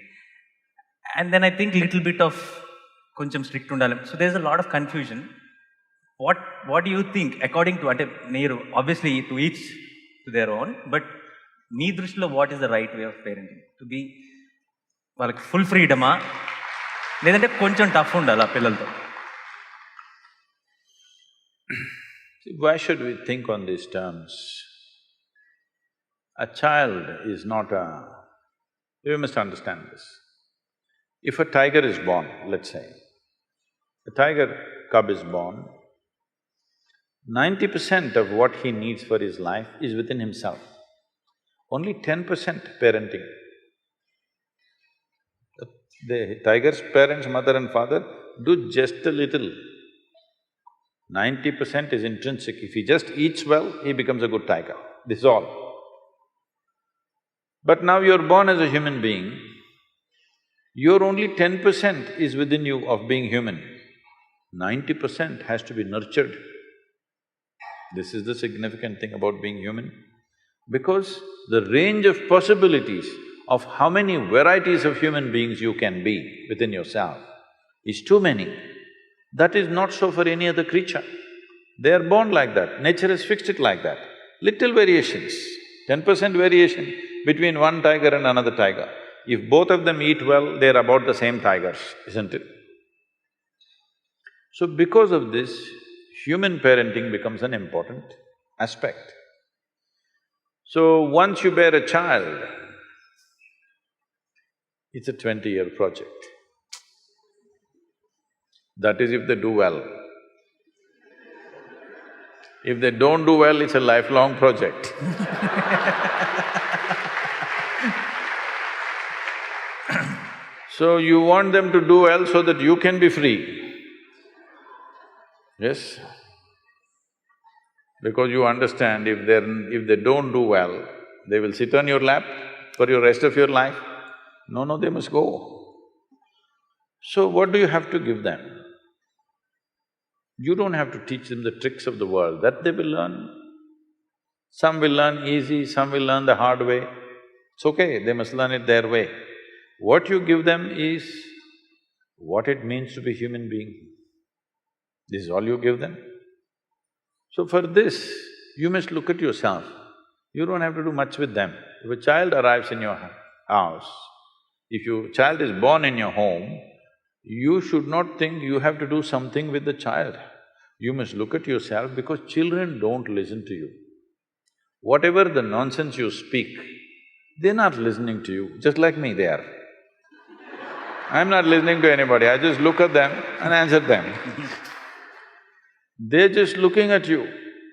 And then I think little bit of koncham strict undalem. So there's a lot of confusion. What do you think according to ante neeru obviously to each to their own, but మీ దృష్టిలో what is the right way of parenting? To be వాళ్ళకి full ఫ్రీడమా లేదంటే కొంచెం tough ఉండాలా పిల్లలతో? Why should we think on these terms? A child is not a… You must understand this. If a tiger is born, let's say, a tiger cub is born, 90% of what he needs for his life is within himself. Only 10% parenting. The tiger's parents, mother and father, do just a little. 90% is intrinsic. If he just eats well, he becomes a good tiger. This is all. But now you're born as a human being, your only 10% is within you of being human. 90% has to be nurtured. This is the significant thing about being human, because the range of possibilities of how many varieties of human beings you can be within yourself is too many. That is not so for any other creature. They are born like that, nature has fixed it like that. Little variations, 10% variation between one tiger and another tiger. If both of them eat well, they're about the same tigers, isn't it? So because of this, human parenting becomes an important aspect. So once you bear a child, it's a 20-year project. That is if they do well. If they don't do well, it's a lifelong project. So you want them to do well so that you can be free. Yes? Because you understand if they don't do well, they will sit on your lap for your rest of your life. No, they must go. So what do you have to give them? You don't have to teach them the tricks of the world, that they will learn. Some will learn easy, some will learn the hard way. It's okay, they must learn it their way. What you give them is what it means to be human being. This is all you give them. So for this, you must look at yourself. You don't have to do much with them. If a child arrives in your house, if your child is born in your home, you should not think you have to do something with the child. You must look at yourself because children don't listen to you. Whatever the nonsense you speak, they're not listening to you, just like me they are. I'm not listening to anybody, I just look at them and answer them. They're just looking at you,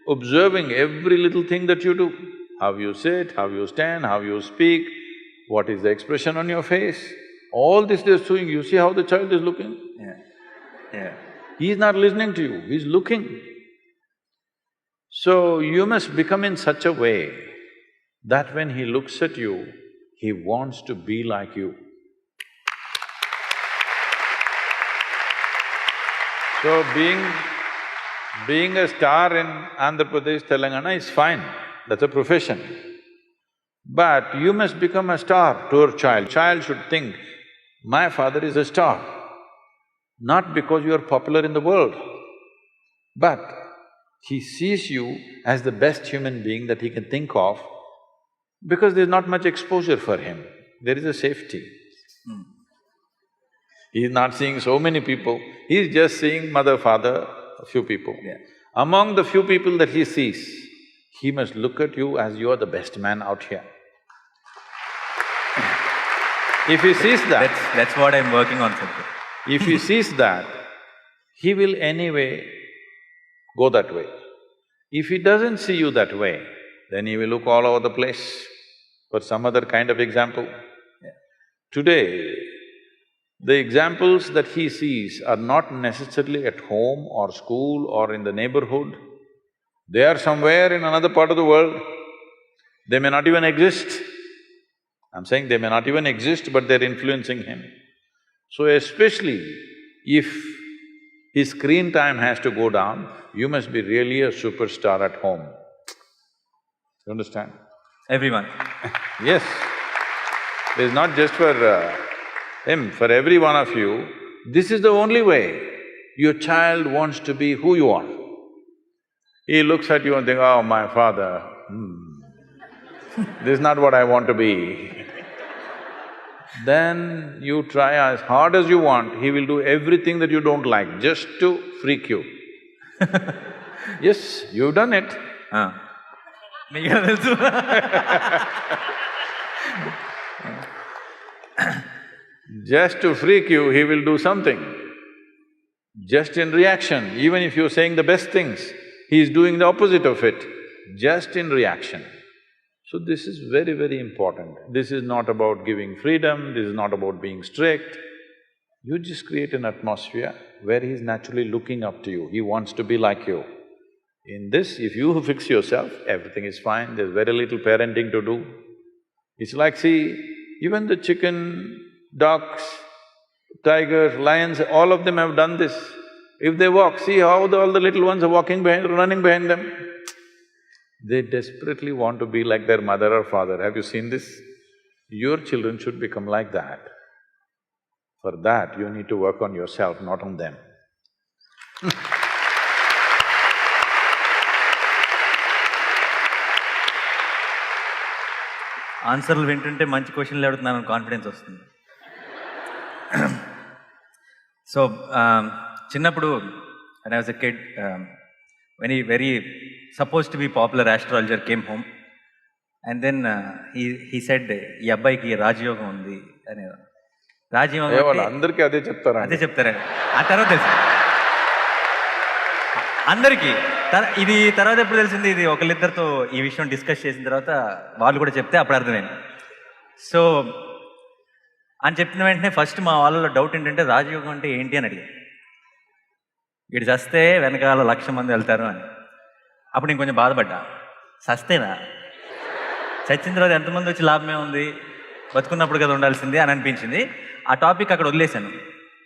observing every little thing that you do. How you sit, how you stand, how you speak, what is the expression on your face. All this they're doing, you see how the child is looking? Yeah. He's not listening to you, he's looking. So you must become in such a way that when he looks at you, he wants to be like you. So being a star in Andhra Pradesh, Telangana is fine, that's a profession. But you must become a star to your child. Child should think, my father is a star, not because you are popular in the world, but he sees you as the best human being that he can think of because there's not much exposure for him, there is a safety. He's not seeing so many people, he's just seeing mother, father, a few people. Yeah. Among the few people that he sees, he must look at you as you are the best man out here. If he sees that… That's what I'm working on, Sadhguru. If he sees that, he will anyway go that way. If he doesn't see you that way, then he will look all over the place for some other kind of example. Today, the examples that he sees are not necessarily at home or school or in the neighborhood. They are somewhere in another part of the world. They may not even exist. I'm saying they may not even exist, but they're influencing him. So especially if his screen time has to go down, you must be really a superstar at home. You understand? Everyone. Yes. It's not just for him, for every one of you, this is the only way your child wants to be who you are. He looks at you and thinks, oh, my father, this is not what I want to be. Then you try as hard as you want, he will do everything that you don't like just to freak you. Yes, you've done it. Meeku telusu. Just to freak you, he will do something. Just in reaction, even if you're saying the best things, he is doing the opposite of it, just in reaction. So this is very, very important. This is not about giving freedom, this is not about being strict. You just create an atmosphere where he's naturally looking up to you, he wants to be like you. In this, if you fix yourself, everything is fine, there's very little parenting to do. It's like, see, even the chicken, ducks, tigers, lions, all of them have done this. If they walk, see how all the little ones are walking behind, running behind them. They desperately want to be like their mother or father. Have you seen this? Your children should become like that. For that, you need to work on yourself, not on them. ఆన్సర్లు వింటుంటే మంచి క్వశ్చన్లు అడుగుతున్నాను confidence వస్తుంది. So చిన్నప్పుడు when I was a kid, when he very supposed to be popular astrologer came home and then he said ఈ అబ్బాయికి రాజయోగం ఉంది అని. రాజయోగం అందరికీ అదే చెప్తారా? అదే చెప్తారండి. ఆ తర్వాత తెలుసు అందరికీ. ఇది తర్వాత ఎప్పుడు తెలిసింది, ఇది ఒకళ్ళిద్దరితో ఈ విషయం డిస్కస్ చేసిన తర్వాత వాళ్ళు కూడా చెప్తే అప్పుడు అర్థమైంది. సో అని చెప్పిన వెంటనే ఫస్ట్ మా వాళ్ళలో డౌట్ ఏంటంటే రాజయోగం అంటే ఏంటి అని అడిగారు. వీడు చస్తే వెనకాల 1,00,000 మంది వెళ్తారు అని. అప్పుడు నేను కొంచెం బాధపడ్డా, చస్తేనా, చచ్చిన తర్వాత ఎంతమంది వచ్చి లాభమే ఉంది, బతుకున్నప్పుడు కదా ఉండాల్సింది అని అనిపించింది. ఆ టాపిక్ అక్కడ వదిలేశాను.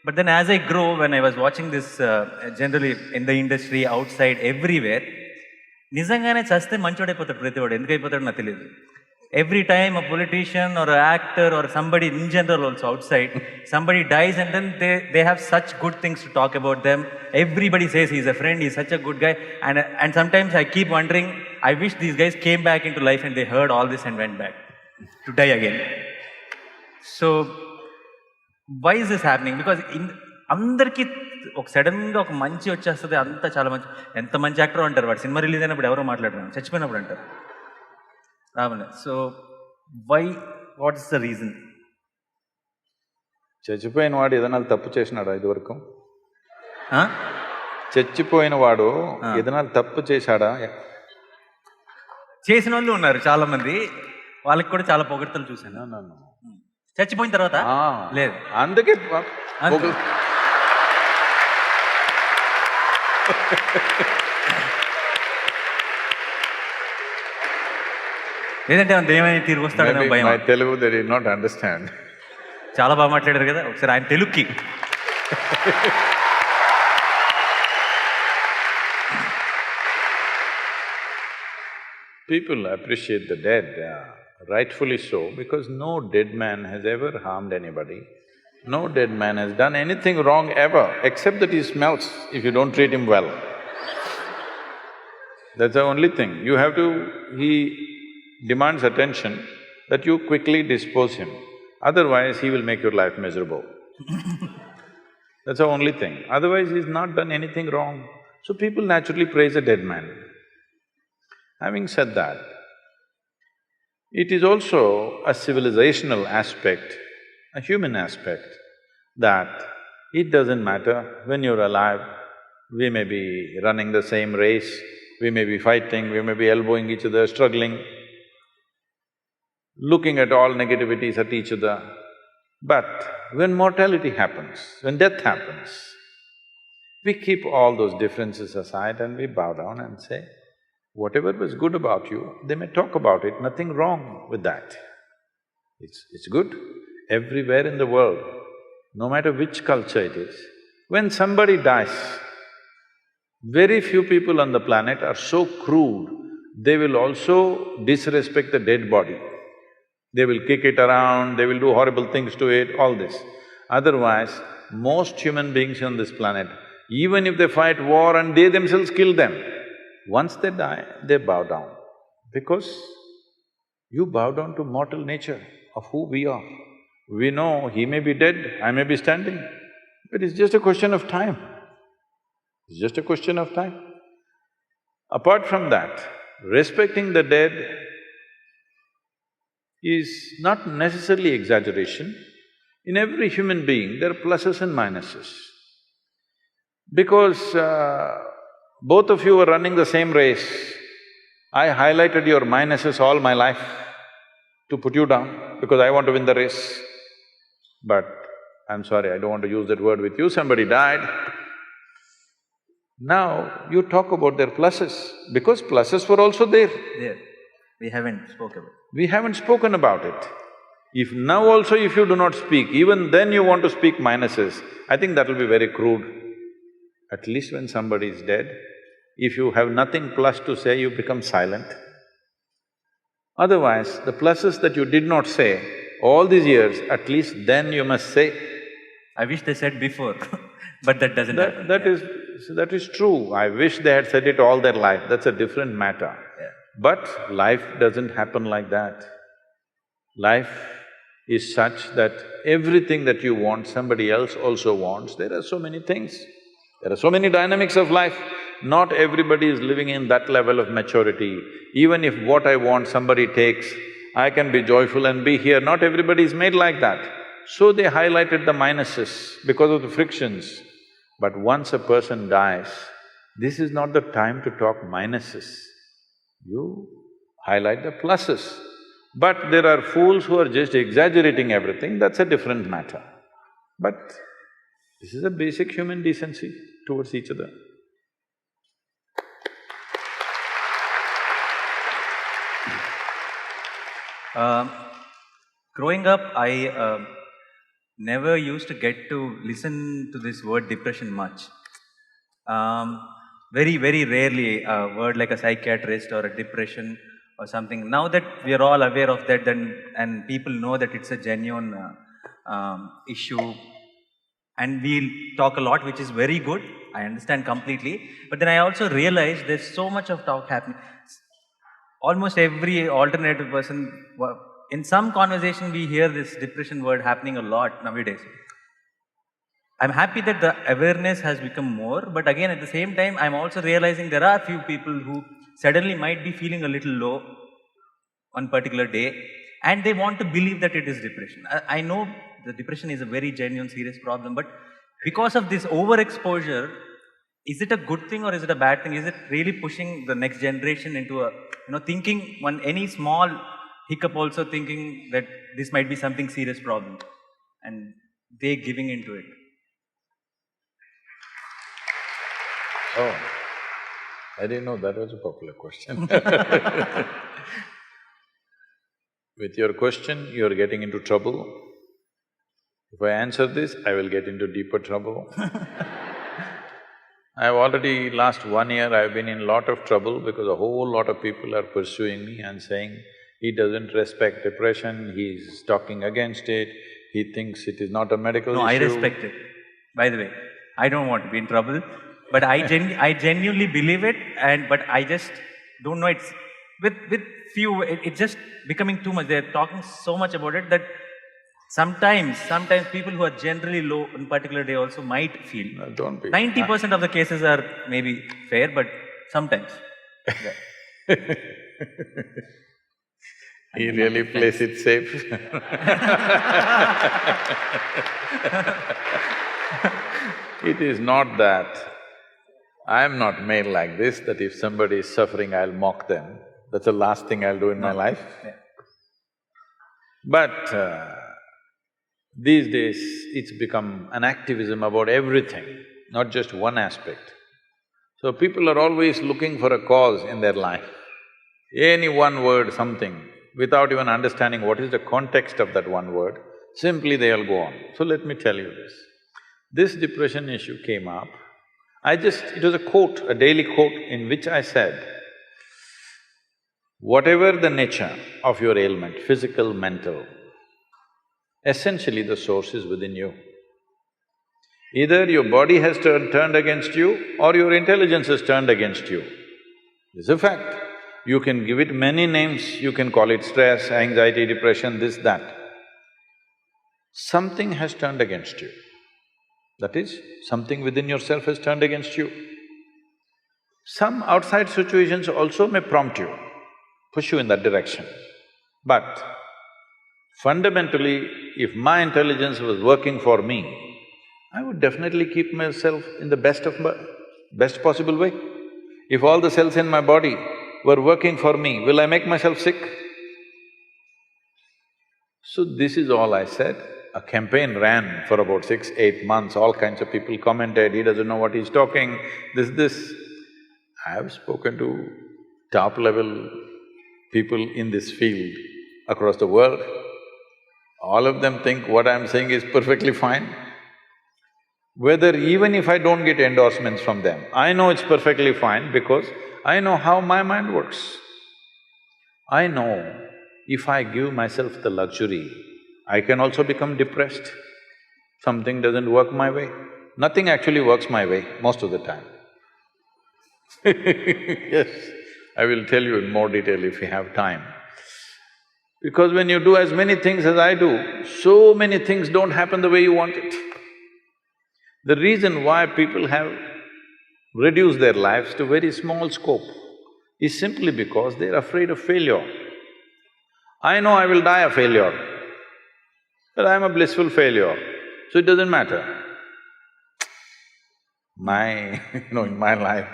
But then as I grow, when I was watching this generally in the industry, outside, everywhere, నిజంగానే చస్తే మంచోడైపోతాడు ప్రతివాడు. ఎందుకు అయిపోతాడో నాకు తెలియదు. Every time a politician or an actor or somebody in general also outside, somebody dies and then they have such good things to talk about them. Everybody says he's a friend, he's such a good guy. And sometimes I keep wondering, I wish these guys came back into life and they heard all this and went back to die again. So why is this happening? Because అందరికీ ఒక సడన్గా ఒక మంచి వచ్చేస్తుంది, అంతా చాలా మంచి. ఎంత మంచి యాక్టర్ అంటారు, వాడు సినిమా రిలీజ్ అయినప్పుడు ఎవరో మాట్లాడుతున్నాం, చచ్చిపోయినప్పుడు అంటారు Ravana. So why, what is the reason? చచ్చిపోయిన వాడు ఏదైనా తప్పు చేసినాడా ఇదివరకు? చచ్చిపోయిన వాడు ఏదైనా తప్పు చేశాడా? చేసిన వాళ్ళు ఉన్నారు చాలా మంది, వాళ్ళకి కూడా చాలా పొగడ్తలు చూశాను. చచ్చిపోయిన తర్వాత లేదు. అందుకే లేదంటే దేవని తిరిగి వస్తాడని భయం. Telugu they did not understand. చాలా బాగా మాట్లాడారు కదా, ఒకసారి ఆయన తెలుగుకి. People appreciate the dead, rightfully so, because no dead man has ever harmed anybody. No dead man has done anything wrong ever, except that he smells if you don't treat him well. That's the only thing. You have to… he demands attention, that you quickly dispose him. Otherwise, he will make your life miserable. That's the only thing. Otherwise, he's not done anything wrong. So people naturally praise a dead man. Having said that, it is also a civilizational aspect, a human aspect, that it doesn't matter when you're alive, we may be running the same race, we may be fighting, we may be elbowing each other, struggling, looking at all negativities at each other. But when mortality happens, when death happens, we keep all those differences aside and we bow down and say, whatever was good about you, they may talk about it, nothing wrong with that. It's good everywhere in the world, no matter which culture it is. When somebody dies, very few people on the planet are so crude, they will also disrespect the dead body. They will kick it around, they will do horrible things to it, all this. Otherwise, most human beings on this planet, even if they fight war and they themselves kill them, once they die, they bow down. Because you bow down to mortal nature of who we are. We know he may be dead, I may be standing, but it's just a question of time. It's just a question of time. Apart from that, respecting the dead is not necessarily exaggeration. In every human being, there are pluses and minuses. Because both of you were running the same race, I highlighted your minuses all my life to put you down because I want to win the race. But I'm sorry, I don't want to use that word with you, somebody died. Now you talk about their pluses, because pluses were also there. There, we haven't spoken about it. We haven't spoken about it. If now also if you do not speak, even then you want to speak minuses, I think that will be very crude. At least when somebody is dead, if you have nothing plus to say, you become silent. Otherwise, the pluses that you did not say all these years, at least then you must say. I wish they said before, but that doesn't happen. That is true. I wish they had said it all their life, that's a different matter. Yeah. But life doesn't happen like that. Life is such that everything that you want, somebody else also wants. There are so many things. There are so many dynamics of life. Not everybody is living in that level of maturity. Even if what I want somebody takes, I can be joyful and be here. Not everybody is made like that. So they highlighted the minuses because of the frictions. But once a person dies, this is not the time to talk minuses. You highlight the pluses. But there are fools who are just exaggerating everything, that's a different matter. But this is a basic human decency towards each other. Growing up, never used to get to listen to this word depression much. Very, very rarely a word like a psychiatrist or a depression or something. Now that we are all aware of that, then and people know that it's a genuine issue, and we'll talk a lot, which is very good. I understand completely. But then I also realize there's so much of talk happening. Almost every alternative person, in some conversation, we hear this depression word happening a lot nowadays. I'm happy that the awareness has become more, but again, at the same time, I'm also realizing there are few people who suddenly might be feeling a little low one particular day, and they want to believe that it is depression. I know the depression is a very genuine, serious problem, but because of this overexposure, is it a good thing or is it a bad thing? Is it really pushing the next generation into a, thinking any small hiccup also thinking that this might be something serious problem, and they giving into it? Oh, I didn't know that was a popular question. With your question, you're getting into trouble. If I answer this, I will get into deeper trouble. I've already, last 1 year, I've been in lot of trouble because a whole lot of people are pursuing me and saying, he doesn't respect depression, he's talking against it, he thinks it is not a medical issue. No, I respect it. By the way, I don't want to be in trouble, but I genuinely believe it, but I just don't know, it's… with few, it's just becoming too much. They're talking so much about it that sometimes people who are generally low in particular day also might feel. No, don't be. 90% of the cases are maybe fair, but sometimes. Yeah. He really plays it safe. It is not that. I am not made like this, that if somebody is suffering, I'll mock them. That's the last thing I'll do in my life. Yeah. But these days, it's become an activism about everything, not just one aspect. So people are always looking for a cause in their life. Any one word, something, without even understanding what is the context of that one word, simply they'll go on. So let me tell you this. This depression issue came up. It was a quote, a daily quote in which I said, whatever the nature of your ailment, physical, mental, essentially the source is within you. Either your body has turned against you or your intelligence has turned against you. It's a fact. You can give it many names, you can call it stress, anxiety, depression, this, that. Something has turned against you. That is, something within yourself has turned against you. Some outside situations also may prompt you, push you in that direction. But fundamentally, if my intelligence was working for me, I would definitely keep myself in the best possible way. If all the cells in my body were working for me, will I make myself sick? So this is all I said. A campaign ran for about 6-8 months, all kinds of people commented, he doesn't know what he's talking, this. I have spoken to top-level people in this field across the world. All of them think what I'm saying is perfectly fine. Whether even if I don't get endorsements from them, I know it's perfectly fine because I know how my mind works. I know if I give myself the luxury, I can also become depressed. Something doesn't work my way. Nothing actually works my way most of the time. Yes, I will tell you in more detail if we have time. Because when you do as many things as I do, so many things don't happen the way you want it. The reason why people have reduced their lives to very small scope is simply because they're afraid of failure. I know I will die a failure, but I'm a blissful failure, so it doesn't matter. In my life,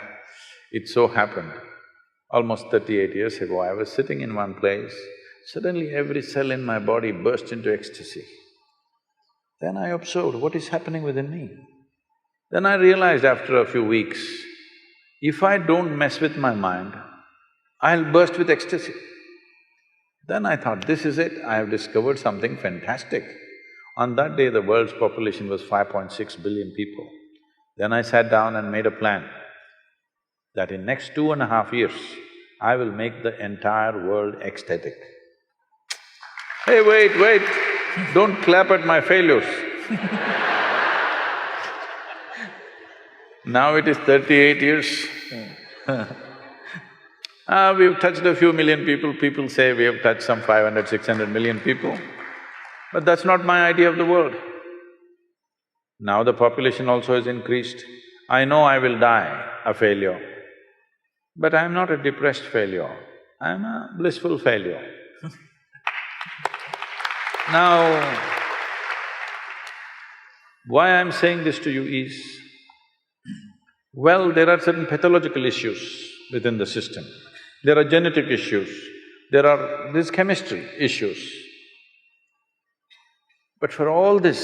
it so happened, almost 38 years ago, I was sitting in one place, suddenly every cell in my body burst into ecstasy. Then I observed what is happening within me. Then I realized after a few weeks, if I don't mess with my mind, I'll burst with ecstasy. Then I thought, this is it, I have discovered something fantastic. On that day, the world's population was 5.6 billion people. Then I sat down and made a plan that in next 2.5 years, I will make the entire world ecstatic. Hey, wait, don't clap at my failures. Now it is 38 years. We've touched a few million people, people say we have touched some 500, 600 million people. But that's not my idea of the world. Now the population also has increased. I know I will die a failure, but I'm not a depressed failure, I'm a blissful failure. Now, why I'm saying this to you is, well, there are certain pathological issues within the system. There are genetic issues, there's chemistry issues. But for all this,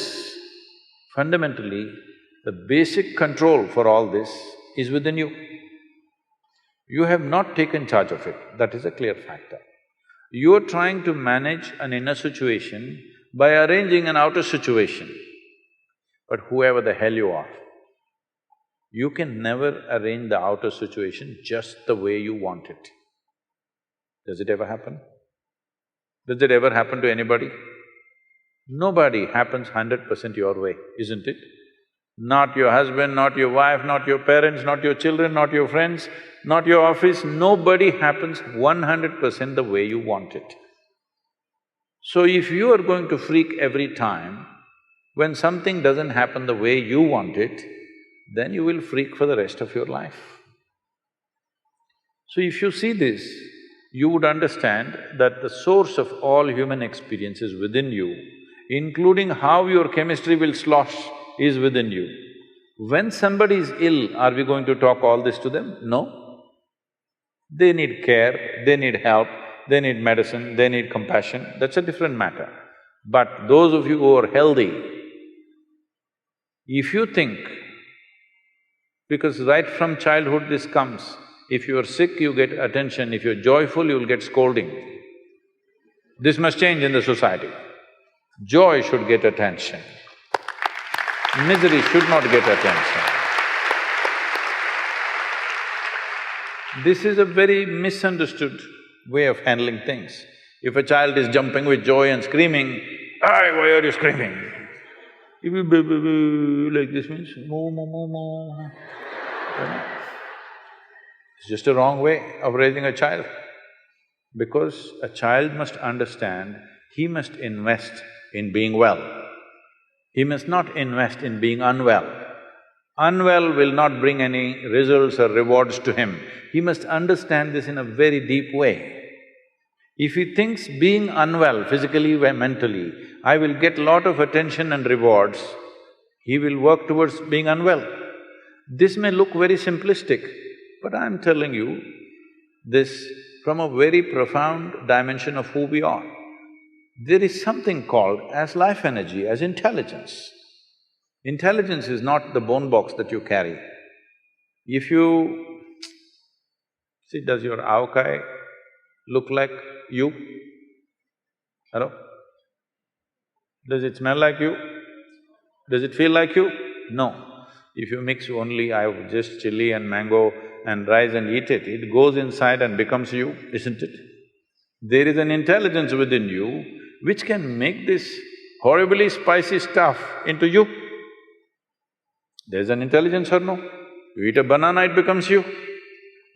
fundamentally, the basic control for all this is within you. You have not taken charge of it, that is a clear factor. You're trying to manage an inner situation by arranging an outer situation. But whoever the hell you are, you can never arrange the outer situation just the way you want it. Does it ever happen? Does it ever happen to anybody? Nobody happens 100% your way, isn't it? Not your husband, not your wife, not your parents, not your children, not your friends, not your office, nobody happens 100% the way you want it. So if you are going to freak every time when something doesn't happen the way you want it, then you will freak for the rest of your life. So if you see this, you would understand that the source of all human experience is within you, including how your chemistry will slosh is within you. When somebody is ill, are we going to talk all this to them? No. They need care, they need help, they need medicine, they need compassion, that's a different matter. But those of you who are healthy, if you think, because right from childhood this comes, if you are sick, you get attention, if you're joyful, you'll get scolding. This must change in the society. Joy should get attention. Misery should not get attention. This is a very misunderstood way of handling things. If a child is jumping with joy and screaming, "Ay, why are you screaming?" If you like this means, moo, moo, moo, moo. It's just a wrong way of raising a child. Because a child must understand he must invest in being well. He must not invest in being unwell. Unwell will not bring any results or rewards to him. He must understand this in a very deep way. If he thinks being unwell, physically or mentally, I will get lot of attention and rewards, he will work towards being unwell. This may look very simplistic, but I'm telling you this from a very profound dimension of who we are. There is something called as life energy, as intelligence. Intelligence is not the bone box that you carry. If you… See, does your avkai look like you? Hello? Does it smell like you? Does it feel like you? No. If you mix only just chili and mango and rice and eat it, it goes inside and becomes you, isn't it? There is an intelligence within you which can make this horribly spicy stuff into you. There's an intelligence or no? You eat a banana, it becomes you.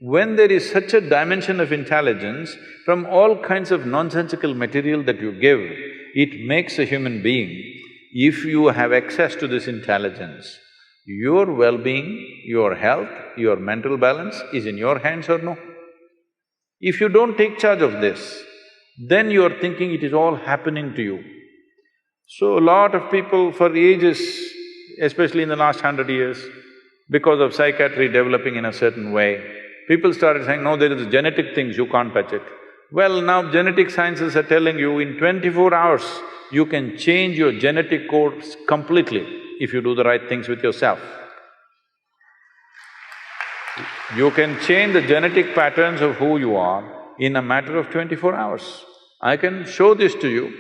When there is such a dimension of intelligence, from all kinds of nonsensical material that you give, it makes a human being. If you have access to this intelligence, your well-being, your health, your mental balance is in your hands or no? If you don't take charge of this, then you are thinking it is all happening to you. So a lot of people for ages, especially in the last 100 years, because of psychiatry developing in a certain way, people started saying, no, there is genetic things, you can't touch it. Well, now genetic sciences are telling you in 24 hours, you can change your genetic code completely if you do the right things with yourself. You can change the genetic patterns of who you are in a matter of 24 hours. I can show this to you.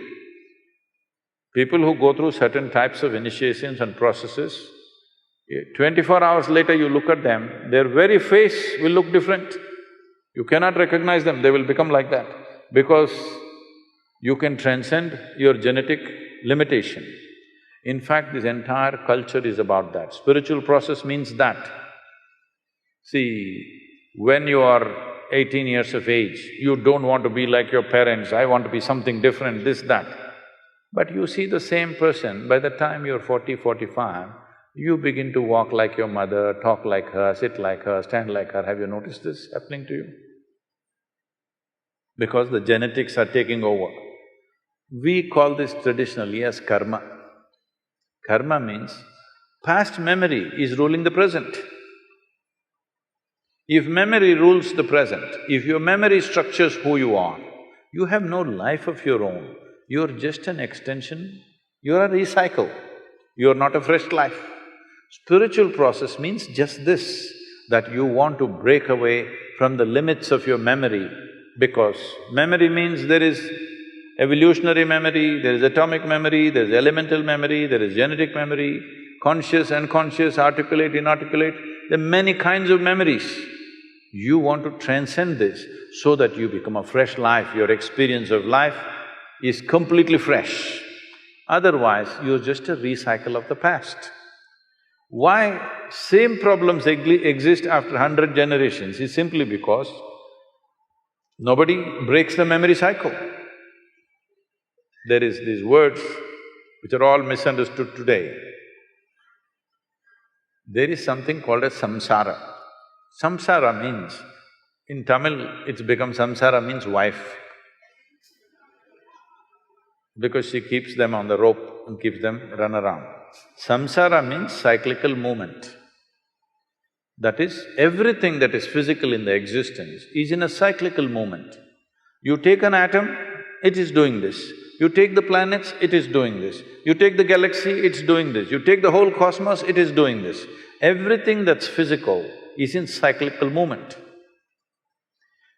People who go through certain types of initiations and processes, 24 hours later you look at them, their very face will look different. You cannot recognize them, they will become like that. Because you can transcend your genetic limitation. In fact, this entire culture is about that. Spiritual process means that. See, when you are 18 years of age, you don't want to be like your parents, I want to be something different, this, that. But you see the same person, by the time you're 40, 45, you begin to walk like your mother, talk like her, sit like her, stand like her. Have you noticed this happening to you? Because the genetics are taking over. We call this traditionally as karma. Karma means past memory is ruling the present. If memory rules the present, if your memory structures who you are, you have no life of your own. You're just an extension, you're a recycle, you're not a fresh life. Spiritual process means just this, that you want to break away from the limits of your memory, because memory means there is evolutionary memory, there is atomic memory, there is elemental memory, there is genetic memory, conscious, unconscious, articulate, inarticulate, there are many kinds of memories. You want to transcend this so that you become a fresh life, your experience of life is completely fresh. Otherwise, you're just a recycle of the past. Why same problems exist after 100 generations is simply because nobody breaks the memory cycle. There is these words which are all misunderstood today. There is something called as samsara. Samsara means, in Tamil it's become samsara means wife, because she keeps them on the rope and keeps them run around. Samsara means cyclical movement. That is, everything that is physical in the existence is in a cyclical movement. You take an atom, it is doing this. You take the planets, it is doing this. You take the galaxy, it's doing this. You take the whole cosmos, it is doing this. Everything that's physical is in cyclical movement.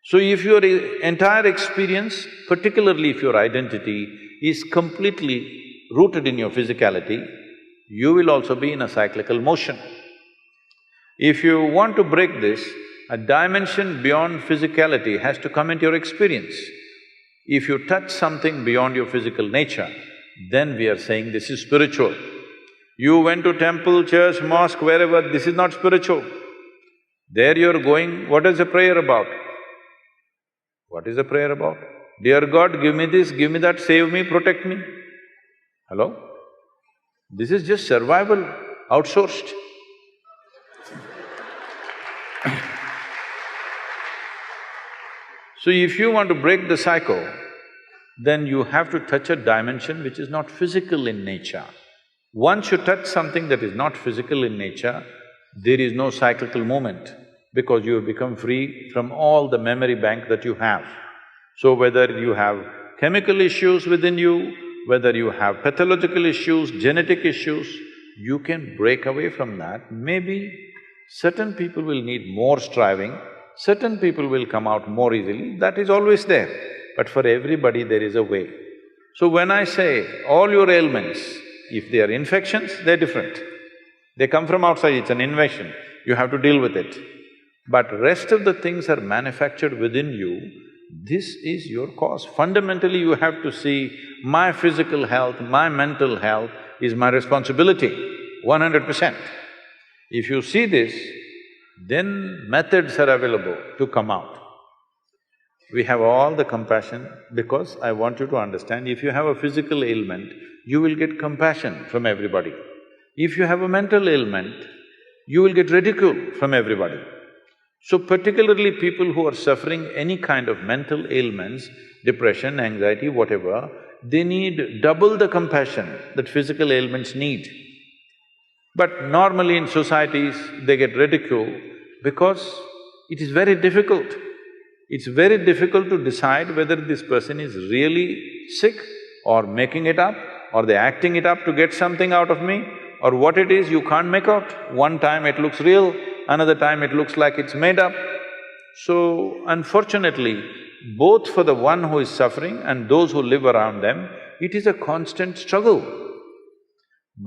So if your entire experience, particularly if your identity is completely rooted in your physicality, you will also be in a cyclical motion. If you want to break this, a dimension beyond physicality has to come into your experience. If you touch something beyond your physical nature, then we are saying this is spiritual. You went to temple, church, mosque, wherever, this is not spiritual. There you're going, what is the prayer about? What is the prayer about? Dear God, give me this, give me that, save me, protect me. Hello? This is just survival, outsourced. So if you want to break the cycle, then you have to touch a dimension which is not physical in nature. Once you touch something that is not physical in nature, there is no cyclical movement, because you have become free from all the memory bank that you have. So whether you have chemical issues within you, whether you have pathological issues, genetic issues, you can break away from that. Maybe certain people will need more striving, certain people will come out more easily, that is always there. But for everybody there is a way. So when I say all your ailments, if they are infections, they're different. They come from outside, it's an invasion, you have to deal with it. But rest of the things are manufactured within you, this is your cause. Fundamentally, you have to see, my physical health, my mental health is my responsibility, 100%. If you see this, then methods are available to come out. We have all the compassion, because I want you to understand, if you have a physical ailment, you will get compassion from everybody. If you have a mental ailment, you will get ridicule from everybody. So particularly people who are suffering any kind of mental ailments, depression, anxiety, whatever, they need double the compassion that physical ailments need. But normally in societies, they get ridicule because it is very difficult. It's very difficult to decide whether this person is really sick or making it up, or they're acting it up to get something out of me, or what it is you can't make out. One time it looks real, another time it looks like it's made up. So, unfortunately, both for the one who is suffering and those who live around them, It is a constant struggle.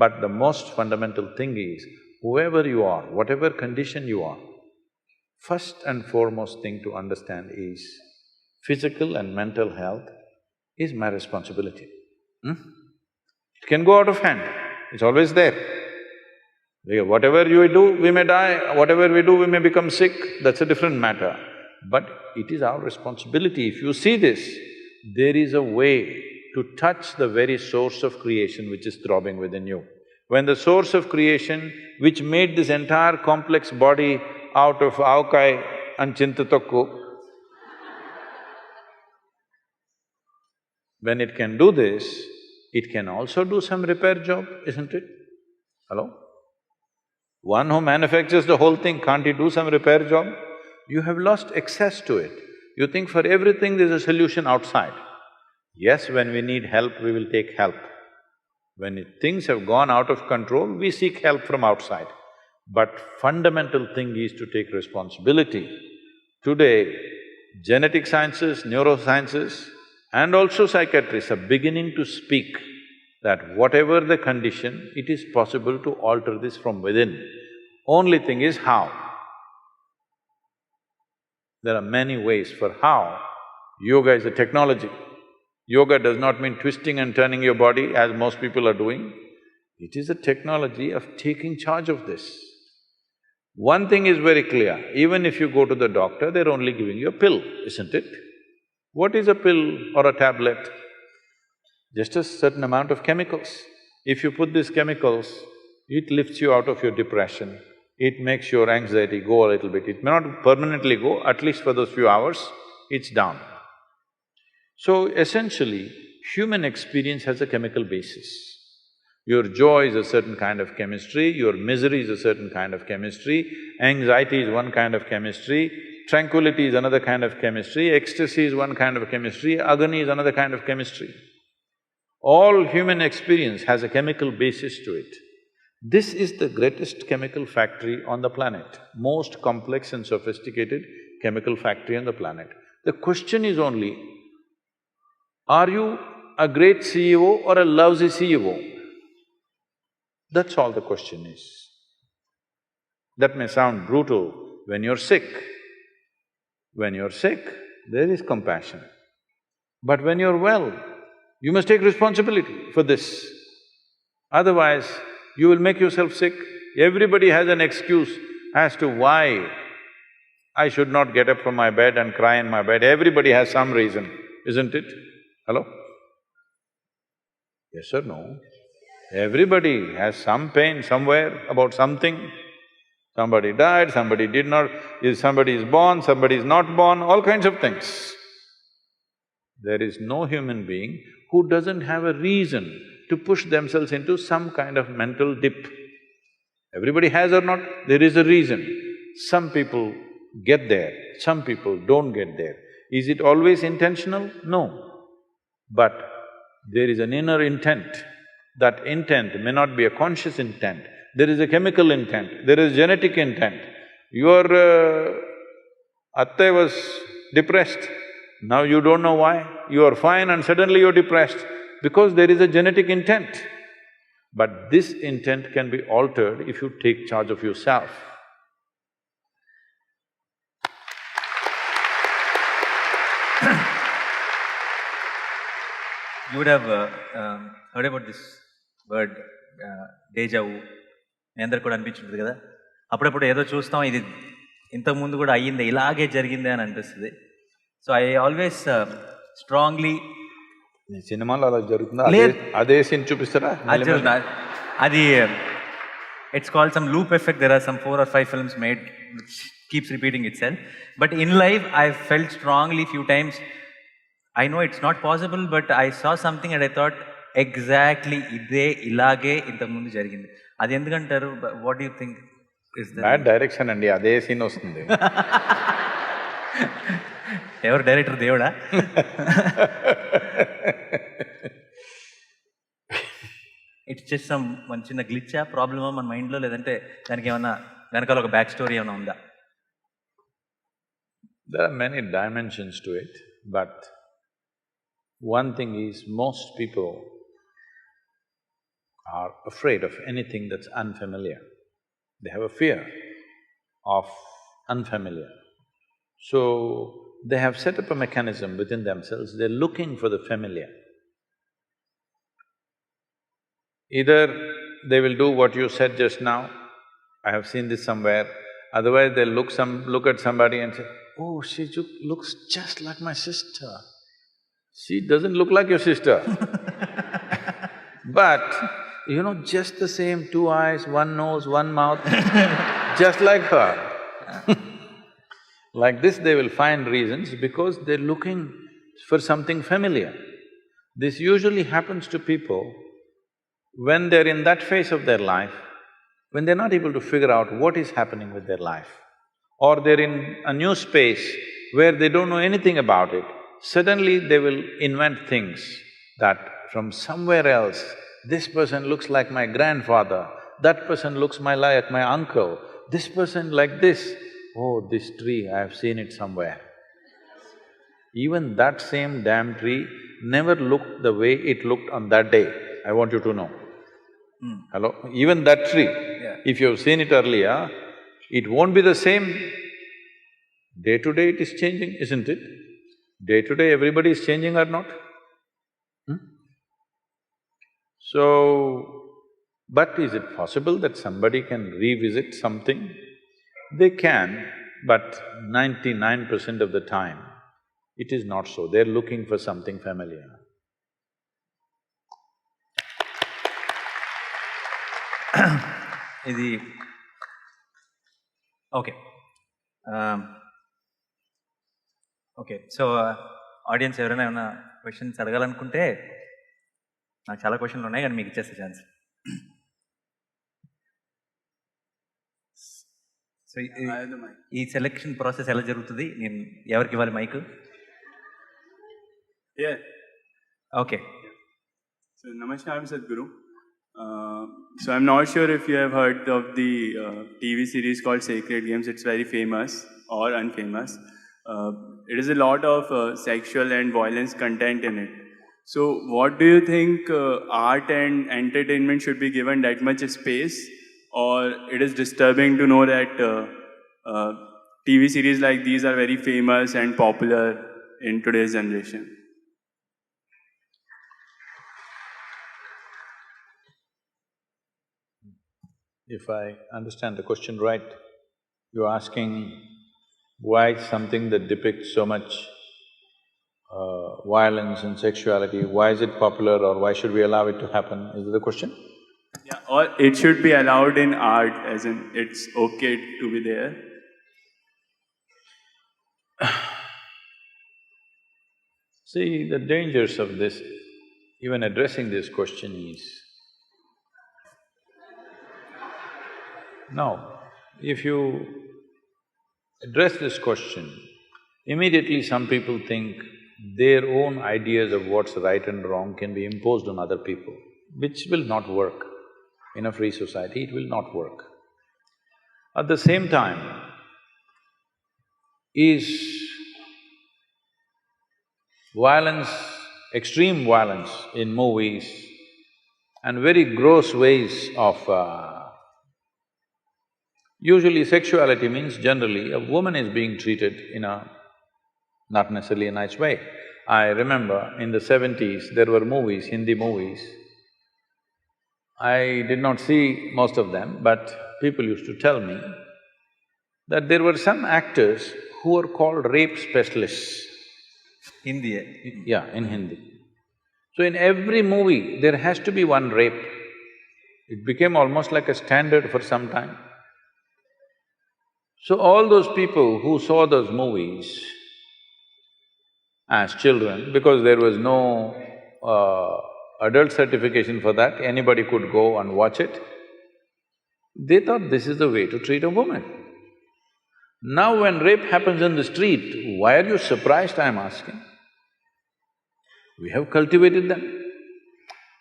But the most fundamental thing is, whoever you are, whatever condition you are, first and foremost thing to understand is, physical and mental health is my responsibility. It can go out of hand, it's always there. Whatever you do, we may die, whatever we do, we may become sick, that's a different matter. But it is our responsibility. If you see this, there is a way to touch the very source of creation which is throbbing within you. When the source of creation, which made this entire complex body out of avkai and chintatokku, when it can do this, it can also do some repair job, isn't it? Hello? One who manufactures the whole thing, can't he do some repair job? You have lost access to it. You think for everything there's a solution outside. Yes, when we need help, we will take help. When things have gone out of control, we seek help from outside. But fundamental thing is to take responsibility. Today, genetic sciences, neurosciences and also psychiatrists are beginning to speak that whatever the condition, it is possible to alter this from within. Only thing is how. There are many ways for how. Yoga is a technology. Yoga does not mean twisting and turning your body as most people are doing. It is a technology of taking charge of this. One thing is very clear, even if you go to the doctor, they're only giving you a pill, isn't it? What is a pill or a tablet? Just a certain amount of chemicals. If you put these chemicals, it lifts you out of your depression, it makes your anxiety go a little bit. It may not permanently go, at least for those few hours, it's down. So essentially, human experience has a chemical basis. Your joy is a certain kind of chemistry, your misery is a certain kind of chemistry, anxiety is one kind of chemistry, tranquility is another kind of chemistry, ecstasy is one kind of chemistry, agony is another kind of chemistry. All human experience has a chemical basis to it. This is the greatest chemical factory on the planet, most complex and sophisticated chemical factory on the planet. The question is only, are you a great CEO or a lousy CEO? That's all the question is. That may sound brutal when you're sick. When you're sick, there is compassion. But when you're well, you must take responsibility for this. Otherwise, you will make yourself sick. Everybody has an excuse as to why I should not get up from my bed and cry in my bed. Everybody has some reason, isn't it? Hello? Yes or no? Everybody has some pain somewhere about something. Somebody died, somebody did not… somebody is born, somebody is not born, all kinds of things. There is no human being who doesn't have a reason to push themselves into some kind of mental dip. Everybody has or not, there is a reason. Some people get there, some people don't get there. Is it always intentional? No. But there is an inner intent. That intent may not be a conscious intent. There is a chemical intent, there is genetic intent. Your atte was depressed, now you don't know why. You are fine and suddenly you're depressed because there is a genetic intent. But this intent can be altered if you take charge of yourself. You would have heard about this word, deja vu. మీ అందరికి కూడా అనిపించుంటుంది కదా, అప్పుడప్పుడు ఏదో చూస్తాం, ఇది ఇంతకుముందు కూడా అయ్యిందే, ఇలాగే జరిగిందే అని అనిపిస్తుంది. సో ఐ ఆల్వేస్ స్ట్రాంగ్లీ… సినిమాలో అలా జరుగుతుందా? అదే సీన్ చూపిస్తారా? అది it's called some loop effect. There are some 4 or 5 films made which keeps repeating itself. But in life I felt strongly few times, I know it's not possible, but I saw something and I thought, exactly ఇదే ఇలాగే ఇంతకుముందు జరిగింది. అది ఎందుకంటారు? What you think is that? Bad direction అండి, అదే scene వస్తుంది. ఎవరు డైరెక్టర్? దేవుడా? ఇట్స్ జస్ట్ సమ్ మన చిన్న గ్లిచ్చా, ప్రాబ్లమా మన మైండ్లో, లేదంటే దానికి ఏమన్నా వెనకాల ఒక బ్యాక్ స్టోరీ ఏమైనా ఉందా? There are many dimensions to it, but One thing is, most people are afraid of anything that's unfamiliar. They have a fear of unfamiliar. So, they have set up a mechanism within themselves, they're looking for the familiar. Either they will do what you said just now, I have seen this somewhere, otherwise they'll look at somebody and say, oh, she looks just like my sister. She doesn't look like your sister. But, you know, just the same, two eyes, one nose, one mouth, just like her. Like this they will find reasons because they're looking for something familiar. This usually happens to people when they're in that phase of their life, when they're not able to figure out what is happening with their life, or they're in a new space where they don't know anything about it, suddenly they will invent things that from somewhere else, this person looks like my grandfather, that person looks like my uncle, this person like this. Oh, this tree, I have seen it somewhere. Even that same damn tree never looked the way it looked on that day, I want you to know. Hello? Even that tree, if you have seen it earlier, it won't be the same. Day to day it is changing, isn't it? Day to day everybody is changing or not? So, but is it possible that somebody can revisit something? They can, but 99% of the time, it is not so. They're looking for something familiar. ఇది okay okay so audience ఎవరైనా ఏమైనా questions అడగాలనుకుంటే నాకు చాలా క్వశ్చన్లు ఉన్నాయి కానీ మీకు ఇచ్చేస్తే ఛాన్స్. సో ఈ సెలెక్షన్ ప్రాసెస్ ఎలా జరుగుతుంది? నేను ఎవరికి ఇవ్వాలి mike? Okay. So, Namaskar, I'm Sadhguru. So, I'm not sure if you have heard of the TV series called Sacred Games. It's very famous or unfamous. It is a lot of sexual and violence content in it. So, what do you think art and entertainment should be given that much space, or it is disturbing to know that TV series like these are very famous and popular in today's generation? If I understand the question right, you're asking why something that depicts so much violence and sexuality, why is it popular or why should we allow it to happen? Is that the question? Yeah, or it should be allowed in art, as in it's okay to be there. See, the dangers of this, even addressing this question is, now, if you address this question, immediately some people think their own ideas of what's right and wrong can be imposed on other people, which will not work. In a free society, it will not work. At the same time, is violence, extreme violence in movies and very gross ways of… Usually sexuality means generally a woman is being treated in a not necessarily a nice way. I remember in the 70s, there were movies, Hindi movies. I did not see most of them, but people used to tell me that there were some actors who were called rape specialists. Hindi. Yeah, in Hindi. So in every movie, there has to be one rape. It became almost like a standard for some time. So all those people who saw those movies as children, because there was no adult certification for that, anybody could go and watch it, they thought this is the way to treat a woman. Now when rape happens in the street, why are you surprised, I'm asking? We have cultivated them.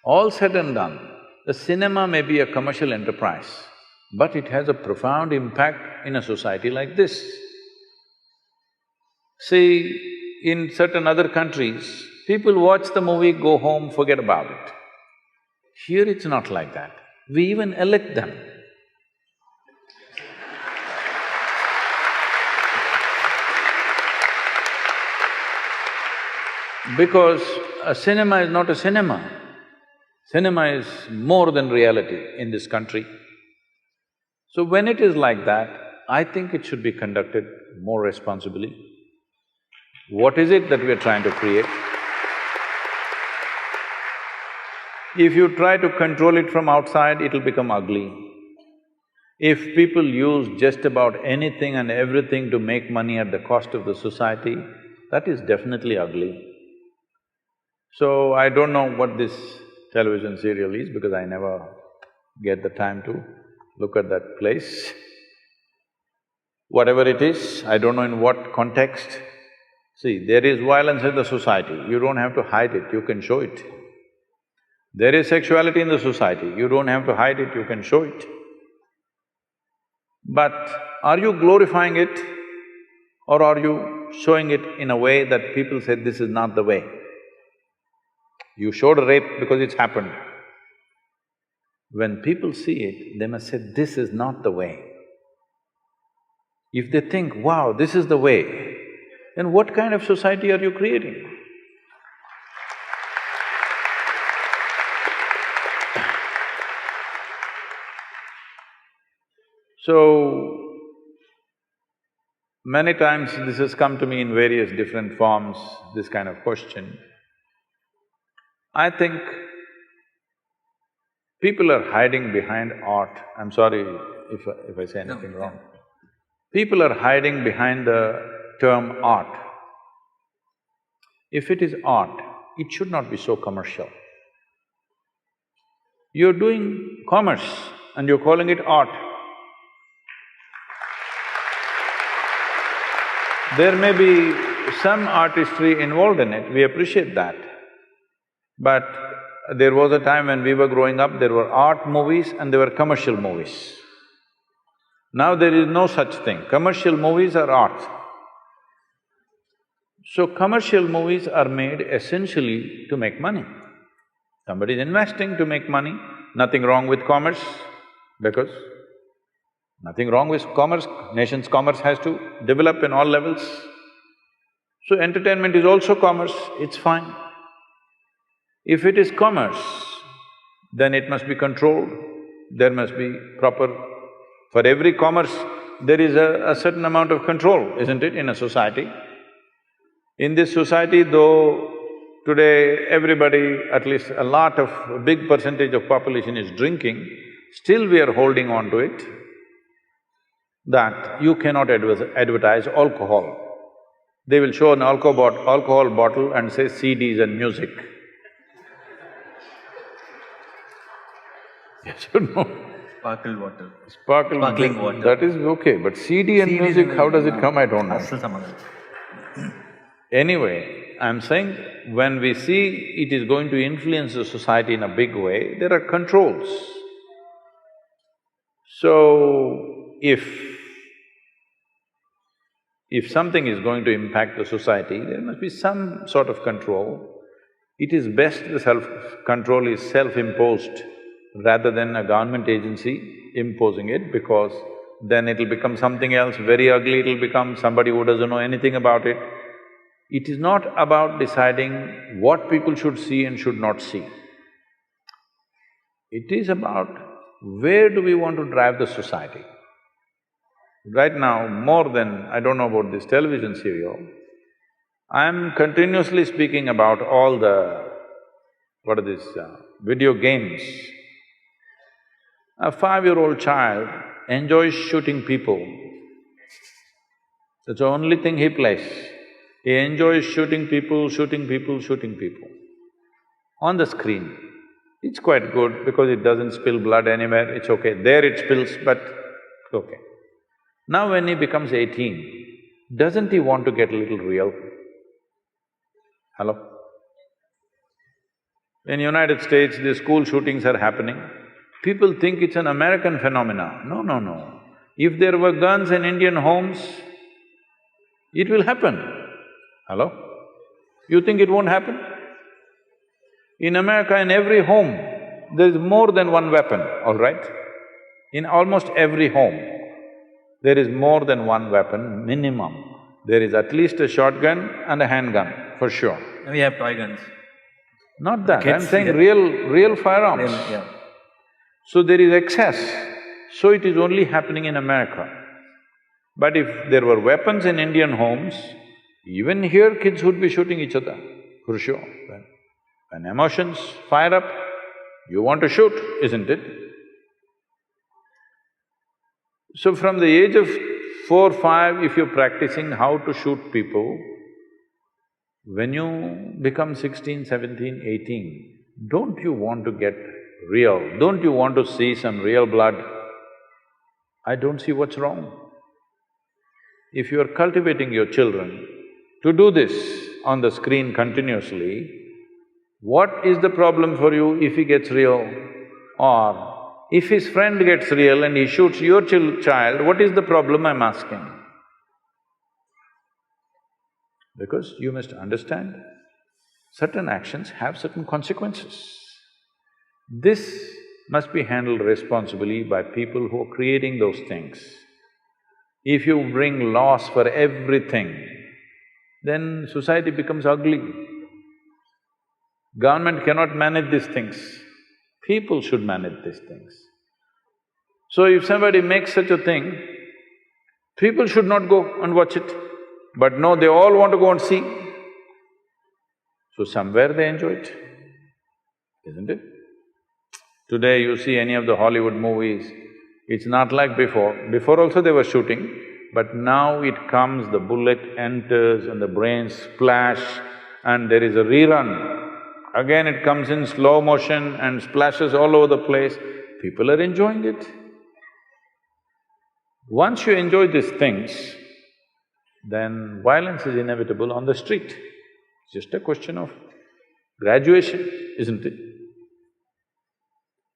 All said and done, the cinema may be a commercial enterprise, but it has a profound impact in a society like this. See, in certain other countries, People watch the movie, go home, forget about it. Here it's not like that. We even elect them. Because a cinema is not a cinema. Cinema is more than reality in this country. So when it is like that, I think it should be conducted more responsibly. What is it that we are trying to create? If you try to control it from outside, it'll become ugly. If people use just about anything and everything to make money at the cost of the society, that is definitely ugly. So, I don't know what this television serial is because I never get the time to look at that place. Whatever it is, I don't know in what context. See, there is violence in the society, you don't have to hide it, you can show it. There is sexuality in the society, you don't have to hide it, you can show it. But are you glorifying it or are you showing it in a way that people say, this is not the way? You showed a rape because it's happened. When people see it, they must say, this is not the way. If they think, wow, this is the way, then what kind of society are you creating? So, many times this has come to me in various different forms, this kind of question. I think people are hiding behind art. I'm sorry if I say anything wrong. People are hiding behind the term art. If it is art, it should not be so commercial. You're doing commerce and you're calling it art. There may be some artistry involved in it, we appreciate that. But there was a time when we were growing up, there were art movies and there were commercial movies. Now there is no such thing, commercial movies are art. So commercial movies are made essentially to make money. Somebody is investing to make money, nothing wrong with commerce, because nothing wrong with commerce, nation's commerce has to develop in all levels. So entertainment is also commerce, it's fine. If it is commerce, then it must be controlled, there must be proper… For every commerce, there is a certain amount of control, isn't it, in a society? In this society, though today everybody, at least a big percentage of population is drinking, still we are holding on to it that you cannot advertise alcohol. They will show an alcohol bottle and say CDs and music. Yes or no? Sparkle water. Sparkling water. That is okay, but CD and music, how does it come, I don't know. Anyway, I'm saying when we see it is going to influence the society in a big way, there are controls. So, if something is going to impact the society, there must be some sort of control. It is best the self-control is self-imposed rather than a government agency imposing it, because then it'll become something else very ugly, it'll become somebody who doesn't know anything about it. It is not about deciding what people should see and should not see. It is about where do we want to drive the society. Right now, more than… I don't know about this television serial, I'm continuously speaking about all the… what are these… video games. A 5-year-old child enjoys shooting people. That's the only thing he plays. He enjoys shooting people on the screen. It's quite good because it doesn't spill blood anywhere, it's okay. There it spills, but it's okay. Now when he becomes 18, doesn't he want to get a little real? Hello? In United States, the school shootings are happening. People think it's an American phenomena. No, no, no. If there were guns in Indian homes, it will happen. Hello? You think it won't happen? In America, in every home, there is more than one weapon, all right? In almost every home, there is more than one weapon, minimum. There is at least a shotgun and a handgun, for sure. We have toy guns. Not that, Kids, I'm saying yeah. real firearms. Yeah. So there is excess, so it is only happening in America. But if there were weapons in Indian homes, even here kids would be shooting each other, for sure. When emotions fire up, you want to shoot, isn't it? So from the age of 4, 5, if you're practicing how to shoot people, when you become 16, 17, 18, don't you want to get real? Don't you want to see some real blood? I don't see what's wrong. If you are cultivating your children to do this on the screen continuously, what is the problem for you if he gets real? Or if his friend gets real and he shoots your child, what is the problem, I'm asking? Because you must understand, certain actions have certain consequences. This must be handled responsibly by people who are creating those things. If you bring laws for everything, then society becomes ugly. Government cannot manage these things, people should manage these things. So if somebody makes such a thing, people should not go and watch it. But no, they all want to go and see. So somewhere they enjoy it, isn't it? Today you see any of the Hollywood movies, it's not like before. Before also they were shooting, but now it comes, the bullet enters and the brains splash and there is a rerun. Again it comes in slow motion and splashes all over the place. People are enjoying it. Once you enjoy these things, then violence is inevitable on the street. It's just a question of graduation, isn't it?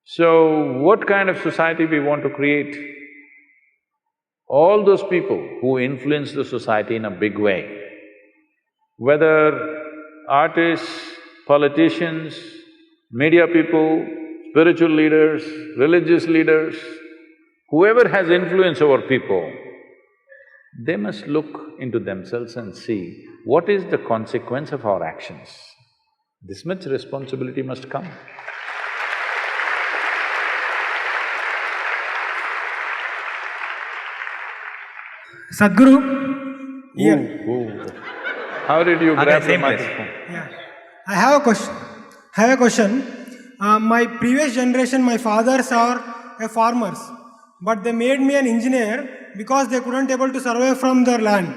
So, what kind of society we want to create? All those people who influence the society in a big way, whether artists, politicians, media people, spiritual leaders, religious leaders, whoever has influence over people, they must look into themselves and see what is the consequence of our actions. This much responsibility must come. Sadhguru, here. Ooh. How did you grab the same place. microphone? Yeah. I have a question. My previous generation, my fathers are farmers, but they made me an engineer because they couldn't able to survive from their land.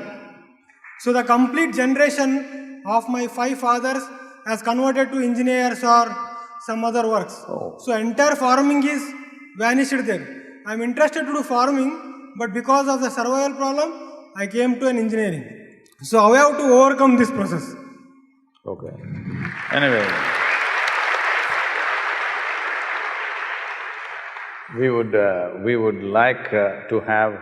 So the complete generation of my 5 fathers has converted to engineers or some other works. Oh. So entire farming is vanished there. I'm interested to do farming, but because of the survival problem, I came to an engineering. So how I have to overcome this process? Okay. Anyway, we would like to have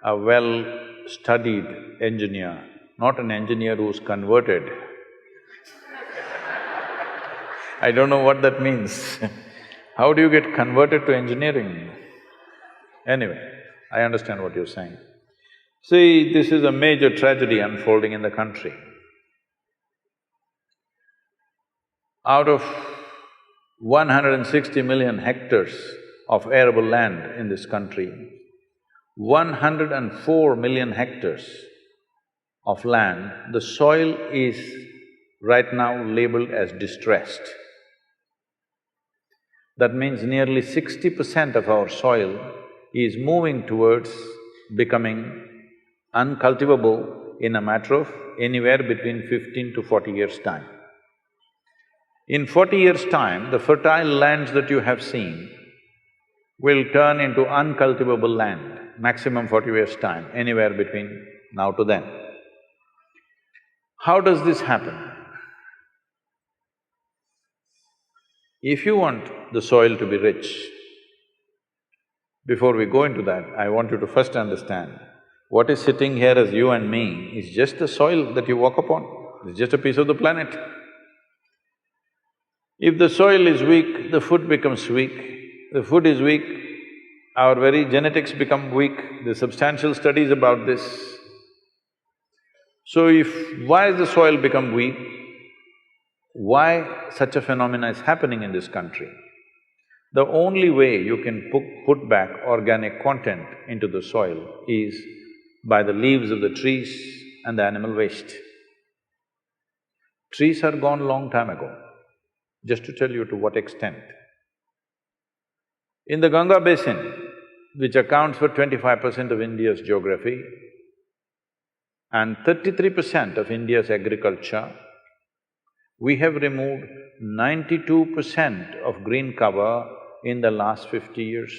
a well-studied engineer, not an engineer who's converted. I don't know what that means. How do you get converted to engineering? Anyway, I understand what you're saying. See, this is a major tragedy unfolding in the country. Out of 160 million hectares of arable land in this country, 104 million hectares of land, the soil is right now labeled as distressed. That means nearly 60% of our soil is moving towards becoming uncultivable in a matter of anywhere between 15 to 40 years' time. In 40 years' time, the fertile lands that you have seen will turn into uncultivable land, maximum 40 years' time, anywhere between now to then. How does this happen? If you want the soil to be rich, before we go into that, I want you to first understand, what is sitting here as you and me is just the soil that you walk upon, it's just a piece of the planet. If the soil is weak, the food becomes weak. The food is weak, our very genetics become weak. There's substantial studies about this. So why has the soil become weak? Why such a phenomena is happening in this country? The only way you can put back organic content into the soil is by the leaves of the trees and the animal waste. Trees are gone long time ago, just to tell you to what extent. In the Ganga basin, which accounts for 25% of India's geography and 33% of India's agriculture, we have removed 92% of green cover in the last 50 years.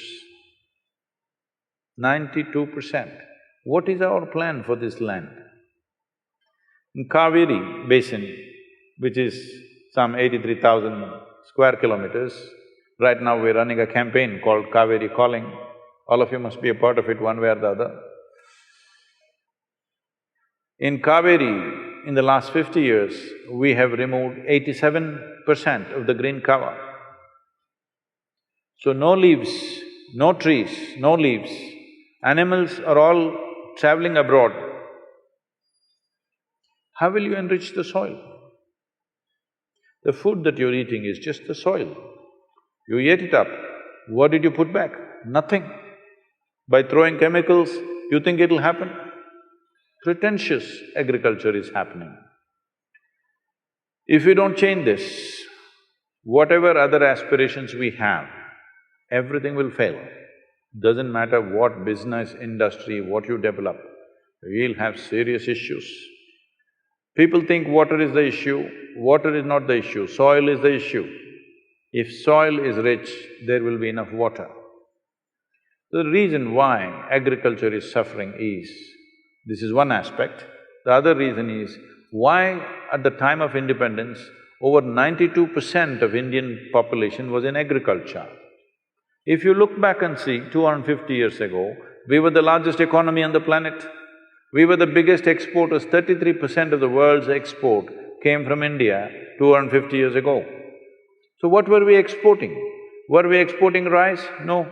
92%. What is our plan for this land? In Kaveri basin, which is some 83,000 square kilometers, right now we're running a campaign called Kaveri Calling. All of you must be a part of it one way or the other. In Kaveri, in the last 50 years, we have removed 87% of the green cover. So no leaves, no trees, no leaves. Animals are all traveling abroad. How will you enrich the soil? The food that you're eating is just the soil. You ate it up. What did you put back? Nothing. By throwing chemicals, you think it'll happen? Pretentious agriculture is happening. If we don't change this, whatever other aspirations we have, everything will fail. Doesn't matter what business, industry, what you develop, we'll have serious issues. People think water is the issue, water is not the issue, soil is the issue. If soil is rich, there will be enough water. The reason why agriculture is suffering is, this is one aspect. The other reason is, why at the time of independence, over 92% of Indian population was in agriculture. If you look back and see, 250 years ago, we were the largest economy on the planet. We were the biggest exporters, 33% of the world's export came from India 250 years ago. So what were we exporting? Were we exporting rice? No.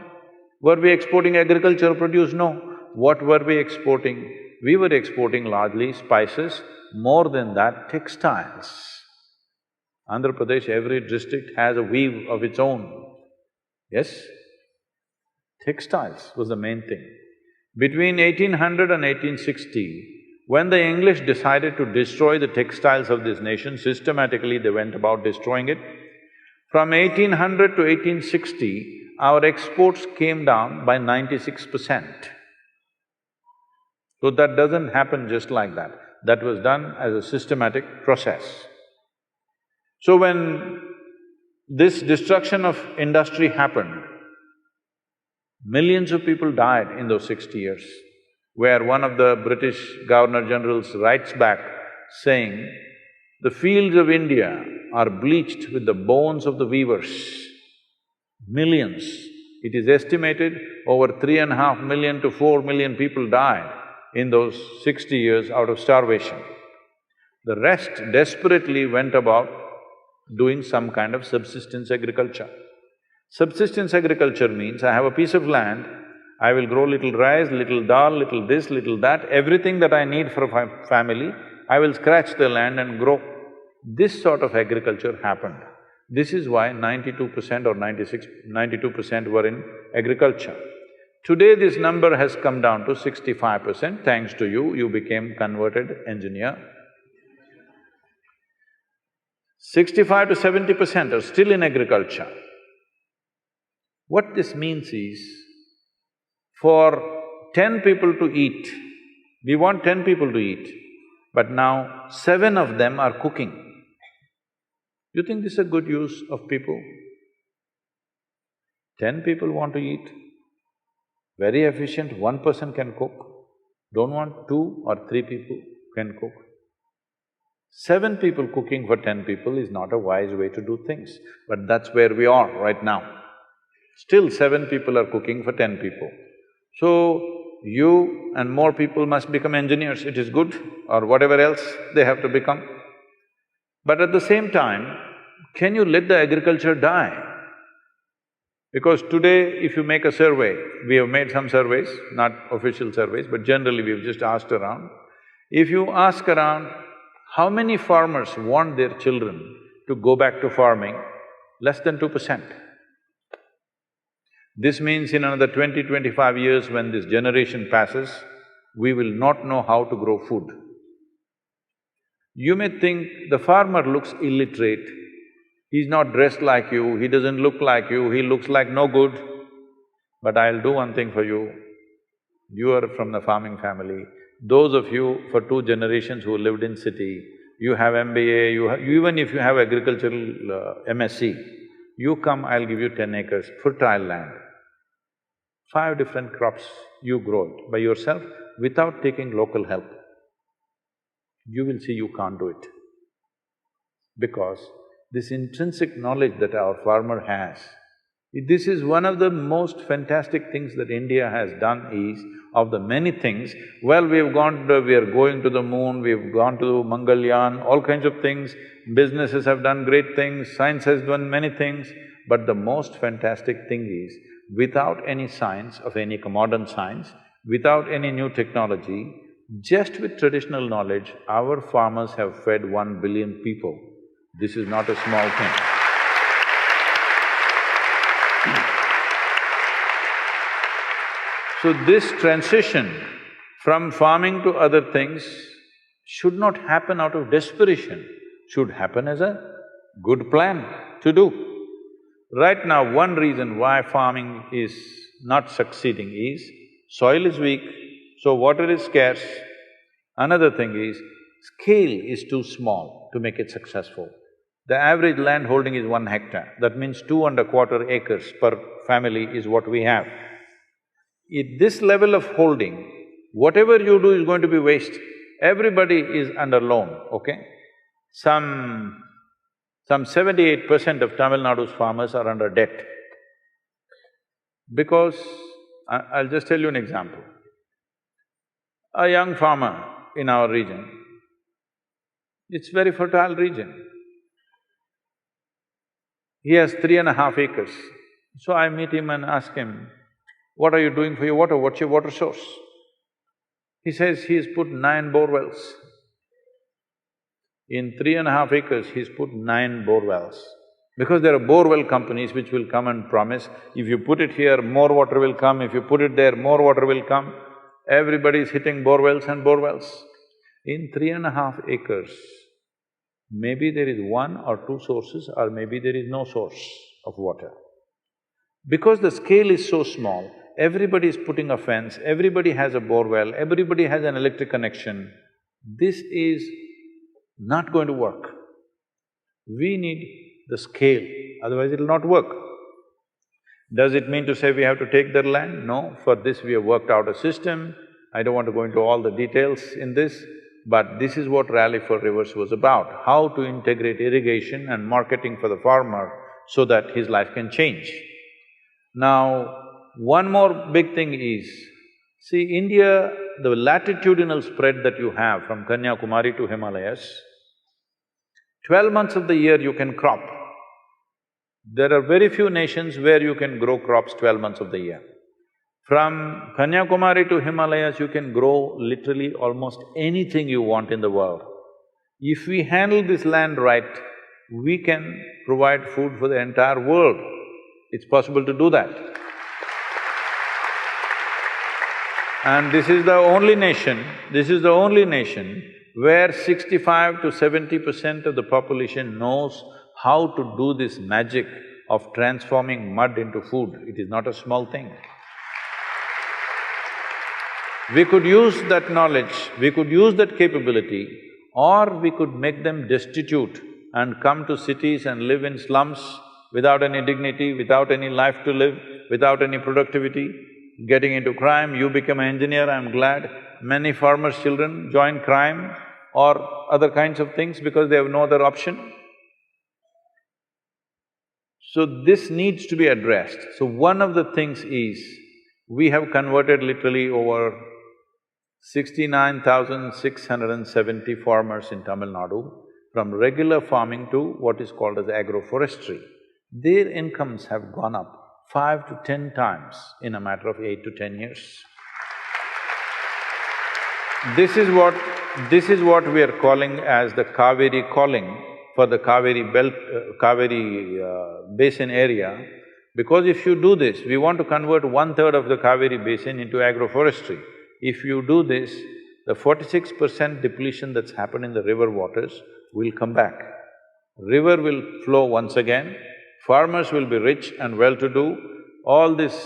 Were we exporting agricultural produce? No. What were we exporting? We were exporting largely spices, more than that, textiles. Andhra Pradesh, every district has a weave of its own. Yes? Textiles was the main thing. Between 1800 and 1860, when the English decided to destroy the textiles of this nation, systematically they went about destroying it. From 1800 to 1860, our exports came down by 96%. So that doesn't happen just like that. That was done as a systematic process. So when this destruction of industry happened, millions of people died in those 60 years, where one of the British Governor-Generals writes back saying, "The fields of India are bleached with the bones of the weavers." Millions. It is estimated over 3.5 million to 4 million people died in those 60 years out of starvation. The rest desperately went about doing some kind of subsistence agriculture. Subsistence agriculture means I have a piece of land, I will grow little rice, little dal, little this, little that, everything that I need for a family, I will scratch the land and grow. This sort of agriculture happened. This is why 92% or 92% were in agriculture. Today this number has come down to 65%, thanks to you, you became converted engineer. 65 to 70% are still in agriculture. What this means is, for 10 people to eat, we want 10 people to eat, but now 7 of them are cooking. You think this is a good use of people? 10 people want to eat, very efficient, 1 person can cook. Don't want 2 or 3 people can cook. 7 people cooking for 10 people is not a wise way to do things, but that's where we are right now. Still 7 people are cooking for 10 people. So, you and more people must become engineers, it is good, or whatever else they have to become. But at the same time, can you let the agriculture die? Because today, if you make a survey, we have made some surveys, not official surveys, but generally we've just asked around. If you ask around, how many farmers want their children to go back to farming? Less than 2%. This means in another 20-25 years, when this generation passes, we will not know how to grow food. You may think the farmer looks illiterate, he's not dressed like you, he doesn't look like you, he looks like no good. But I'll do one thing for you. You are from the farming family. Those of you for 2 generations who lived in city, you have MBA, even if you have agricultural MSc, you come, I'll give you 10 acres, fertile land. 5 different crops, you grow it by yourself without taking local help. You will see you can't do it. Because this intrinsic knowledge that our farmer has, this is one of the most fantastic things that India has done is, of the many things, well, we are going to the moon, we've gone to Mangalyaan, all kinds of things, businesses have done great things, science has done many things, but the most fantastic thing is, without any science of any modern science, without any new technology, just with traditional knowledge, our farmers have fed 1 billion people. This is not a small thing. So this transition from farming to other things should not happen out of desperation, should happen as a good plan to do. Right now, one reason why farming is not succeeding is, soil is weak, so water is scarce. Another thing is, scale is too small to make it successful. The average land holding is 1 hectare, that means 2¼ acres per family is what we have. At this level of holding, whatever you do is going to be waste. Everybody is under loan, okay? Some 78% of Tamil Nadu's farmers are under debt. Because, I'll just tell you an example. A young farmer in our region, it's very fertile region. He has 3.5 acres. So I meet him and ask him, what are you doing for your water? What's your water source? He says he's put 9 bore wells. In 3.5 acres, he's put 9 bore wells. Because there are bore well companies which will come and promise, if you put it here, more water will come, if you put it there, more water will come. Everybody is hitting bore wells and bore wells. In 3.5 acres, maybe there is 1 or 2 sources or maybe there is no source of water. Because the scale is so small, everybody is putting a fence, everybody has a bore well, everybody has an electric connection. This is not going to work. We need the scale, otherwise it'll not work. Does it mean to say we have to take their land? No, for this we have worked out a system. I don't want to go into all the details in this, but this is what Rally for Rivers was about, how to integrate irrigation and marketing for the farmer so that his life can change. Now, one more big thing is, see, India, the latitudinal spread that you have from Kanyakumari to Himalayas, 12 months of the year you can crop. There are very few nations where you can grow crops 12 months of the year. From Kanyakumari to Himalayas, you can grow literally almost anything you want in the world. If we handle this land right, we can provide food for the entire world. It's possible to do that. And this is the only nation where 65 to 70% of the population knows how to do this magic of transforming mud into food. It is not a small thing. We could use that knowledge, we could use that capability, or we could make them destitute and come to cities and live in slums without any dignity, without any life to live, without any productivity, getting into crime. You become an engineer, I'm glad. Many farmers' children join crime or other kinds of things because they have no other option. So this needs to be addressed. So one of the things is, we have converted literally over 69,670 farmers in Tamil Nadu from regular farming to what is called as agroforestry, their incomes have gone up 5 to 10 times in a matter of 8 to 10 years. This is what we are calling as the Kaveri calling for the Kaveri belt… basin area, because if you do this, we want to convert 1/3 of the Kaveri basin into agroforestry. If you do this, the 46% depletion that's happened in the river waters will come back. River will flow once again, farmers will be rich and well-to-do, all this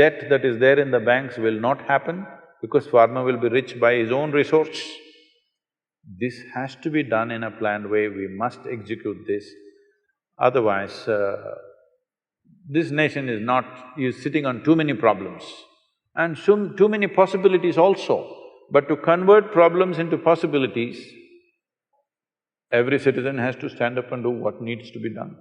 debt that is there in the banks will not happen because farmer will be rich by his own resource. This has to be done in a planned way, we must execute this. Otherwise, this nation is sitting on too many problems and too many possibilities also. But to convert problems into possibilities, every citizen has to stand up and do what needs to be done.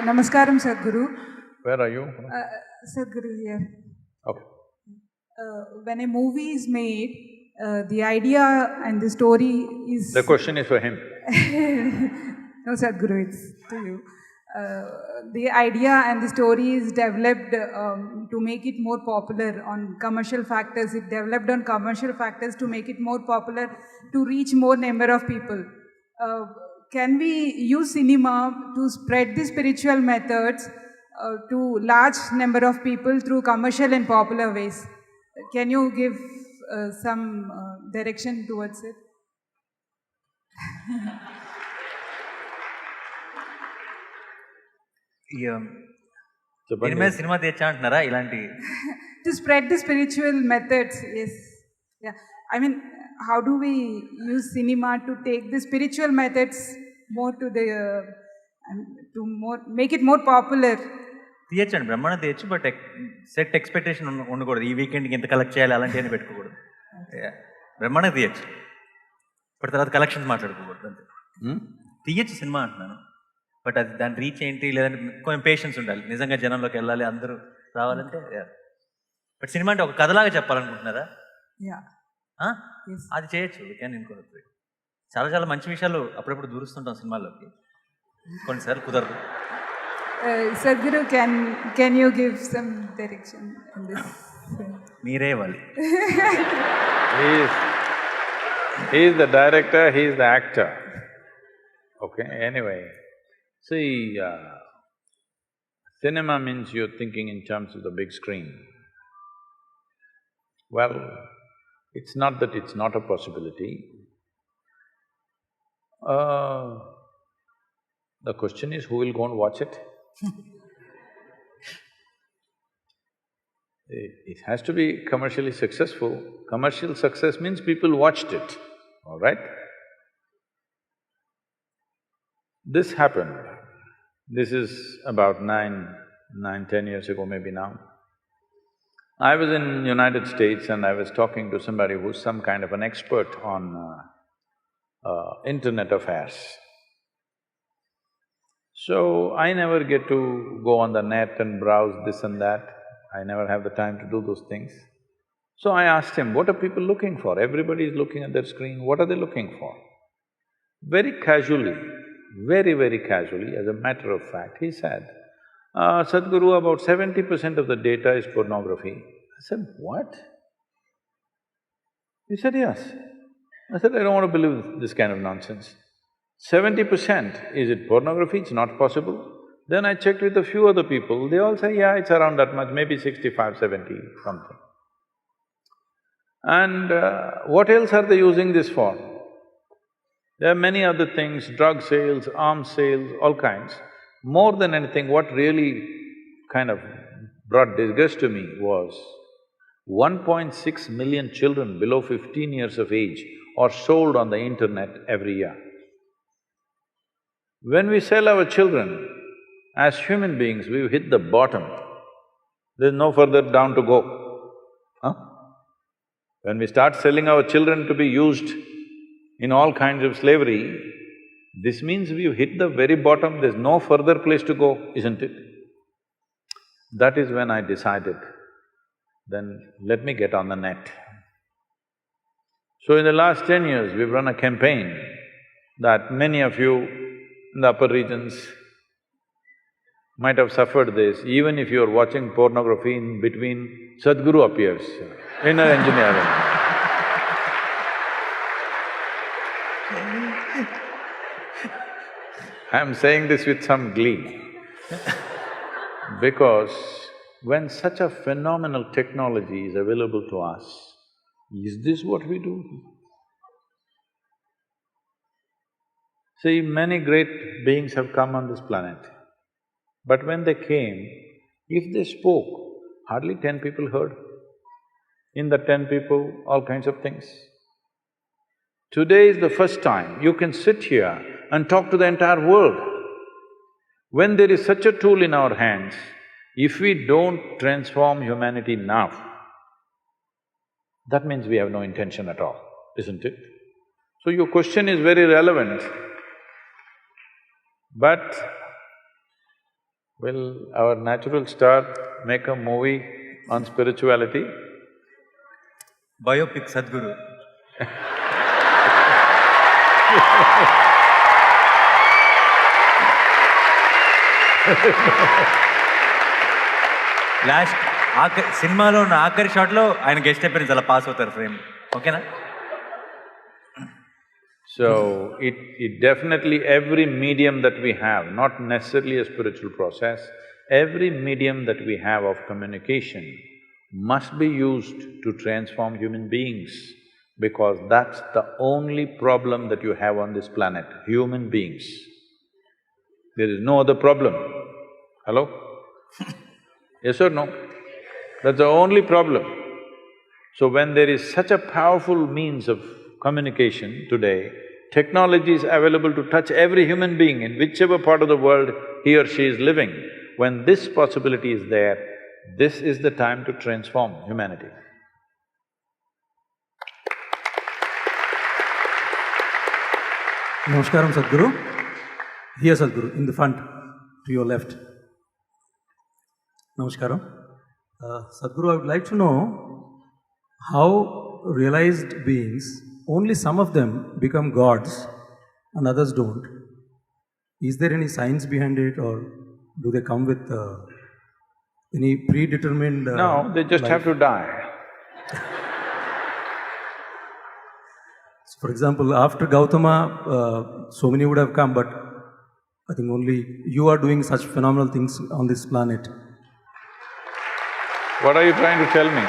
Namaskaram, Sadhguru. Where are you? Sadhguru here. Okay. When a movie is made, the idea and the story is… The question is for him. No, Sadhguru, it's to you. The idea and the story is developed to make it more popular on commercial factors. It developed on commercial factors to make it more popular, to reach more number of people. Can we use cinema to spread the spiritual methods to large number of people through commercial and popular ways? Can you give some direction towards it? దీని మీద cinema తెచ్చా అంటున్నారా ఇలాంటి? To spread the spiritual methods, yes. Yeah. I mean, how do we use cinema to take the spiritual methods more to the… make it more popular? తీయచ్చండి, బ్రహ్మాండం తీయచ్చు, but set expectation ఉండకూడదు. ఈ వీకెండ్కి ఎంత కలెక్ట్ చేయాలి అలాంటివన్నీ పెట్టుకోకూడదు. బ్రహ్మాండం తీయచ్చు, బట్ తర్వాత కలెక్షన్స్ మాట్లాడుకోకూడదు అంతే. తీయచ్చు సినిమా అంటున్నాను, బట్ అది దాని రీచ్ ఏంటి, లేదంటే కొంచెం పేషెన్స్ ఉండాలి, నిజంగా జనంలోకి వెళ్ళాలి, అందరూ రావాలంటే. బట్ సినిమా అంటే ఒక కథలాగా చెప్పాలనుకుంటున్నారా? అది చేయొచ్చు, కానీ నేను చాలా చాలా మంచి విషయాలు అప్పుడప్పుడు దూరుస్తుంటాం సినిమాల్లోకి, కొన్నిసార్లు కుదరదు. Sadhguru, can you give some direction on this? మీరే ఇవ్వాలి. He is the director, he is the actor. Okay, anyway. See, cinema means you're thinking in terms of the big screen. Well, it's not that it's not a possibility. The question is, who will go and watch it? It has to be commercially successful. Commercial success means people watched it, all right? This happened. This is about 10 years ago maybe now. I was in United States and I was talking to somebody who's some kind of an expert on internet affairs. So, I never get to go on the net and browse this and that. I never have the time to do those things. So I asked him, what are people looking for? Everybody is looking at their screen, what are they looking for? Very casually, very casually, as a matter of fact, he said, Sadhguru, about 70% of the data is pornography. I said, what? He said, yes. I said, I don't want to believe this kind of nonsense. 70%, is it pornography? It's not possible. Then I checked with a few other people, they all say, yeah, it's around that much, maybe 65, 70, something. And what else are they using this for? There are many other things, drug sales, arms sales, all kinds. More than anything, what really kind of brought disgust to me was 1.6 million children below 15 years of age are sold on the internet every year. When we sell our children, as human beings, we've hit the bottom. There's no further down to go. Huh? When we start selling our children to be used in all kinds of slavery, this means we've hit the very bottom, there's no further place to go, isn't it? That is when I decided, then let me get on the net. So in the last 10 years, we've run a campaign that many of you in the upper regions might have suffered this. Even if you're watching pornography, in between, Sadhguru appears, inner engineering. I'm saying this with some glee because when such a phenomenal technology is available to us, is this what we do? See, many great beings have come on this planet, but when they came, if they spoke, hardly 10 people heard. In the 10 people, all kinds of things. Today is the first time you can sit here and talk to the entire world. When there is such a tool in our hands, if we don't transform humanity now, that means we have no intention at all, isn't it? So your question is very relevant, but will our natural star make a movie on spirituality? Biopic Sadhguru. Last సినిమాలో ఉన్న ఆఖరి షాట్లో ఆయన guest appearance అలా pass అవుతారు frame. ఓకేనా? So, it definitely, every medium that we have, not necessarily a spiritual process, every medium that we have of communication must be used to transform human beings, because that's the only problem that you have on this planet, human beings. There is no other problem. Hello? Yes or no? That's the only problem. So when there is such a powerful means of communication today, technology is available to touch every human being in whichever part of the world he or she is living. When this possibility is there, this is the time to transform humanity. Namaskaram, Sadhguru. Here, Sadhguru, in the front, to your left. Namaskaram. Sadhguru, I would like to know how realized beings, only some of them become gods and others don't. Is there any science behind it, or do they come with any predetermined… No, they just life? have to die. So for example, after Gautama, so many would have come, but I think only you are doing such phenomenal things on this planet. What are you trying to tell me?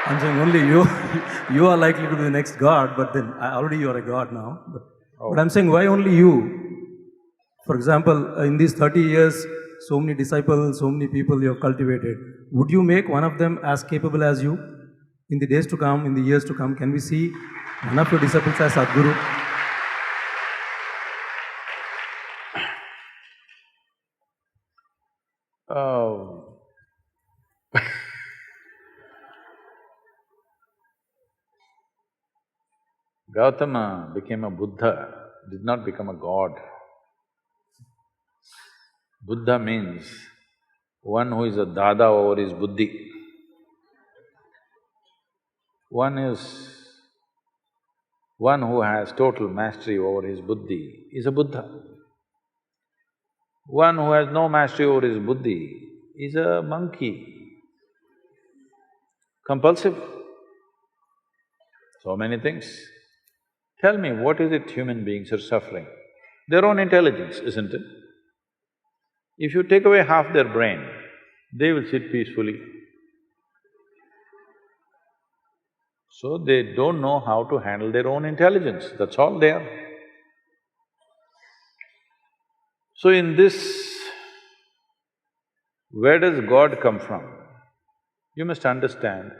I'm saying only you, you are likely to be the next god, but then already you are a god now. But I'm saying, why only you? For example, in these 30 years, so many disciples, so many people you have cultivated. Would you make one of them as capable as you? In the days to come, in the years to come, can we see one of your disciples as Sadhguru? Oh. Gautama became a Buddha, did not become a god. Buddha means one who is a dada over his buddhi. One who has total mastery over his buddhi is a Buddha. One who has no mastery over his buddhi is a monkey, compulsive. So many things. Tell me, what is it human beings are suffering? Their own intelligence, isn't it? If you take away half their brain, they will sit peacefully. So they don't know how to handle their own intelligence, that's all they are. So in this, where does God come from? You must understand,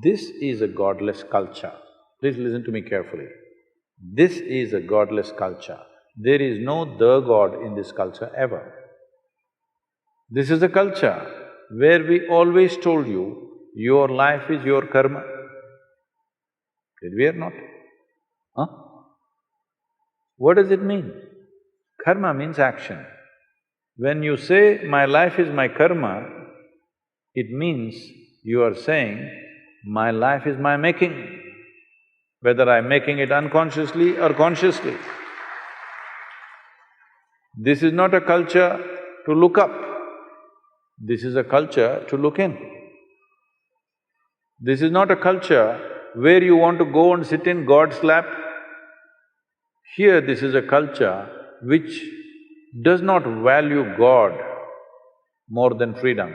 this is a godless culture. Please listen to me carefully. This is a godless culture. There is no the God in this culture ever. This is a culture where we always told you, your life is your karma. Did we or not? Huh? What does it mean? Karma means action. When you say, my life is my karma, It means you are saying, my life is my making, whether I'm making it unconsciously or consciously. This is not a culture to look up, this is a culture to look in. This is not a culture where you want to go and sit in God's lap. Here, this is a culture which does not value God more than freedom,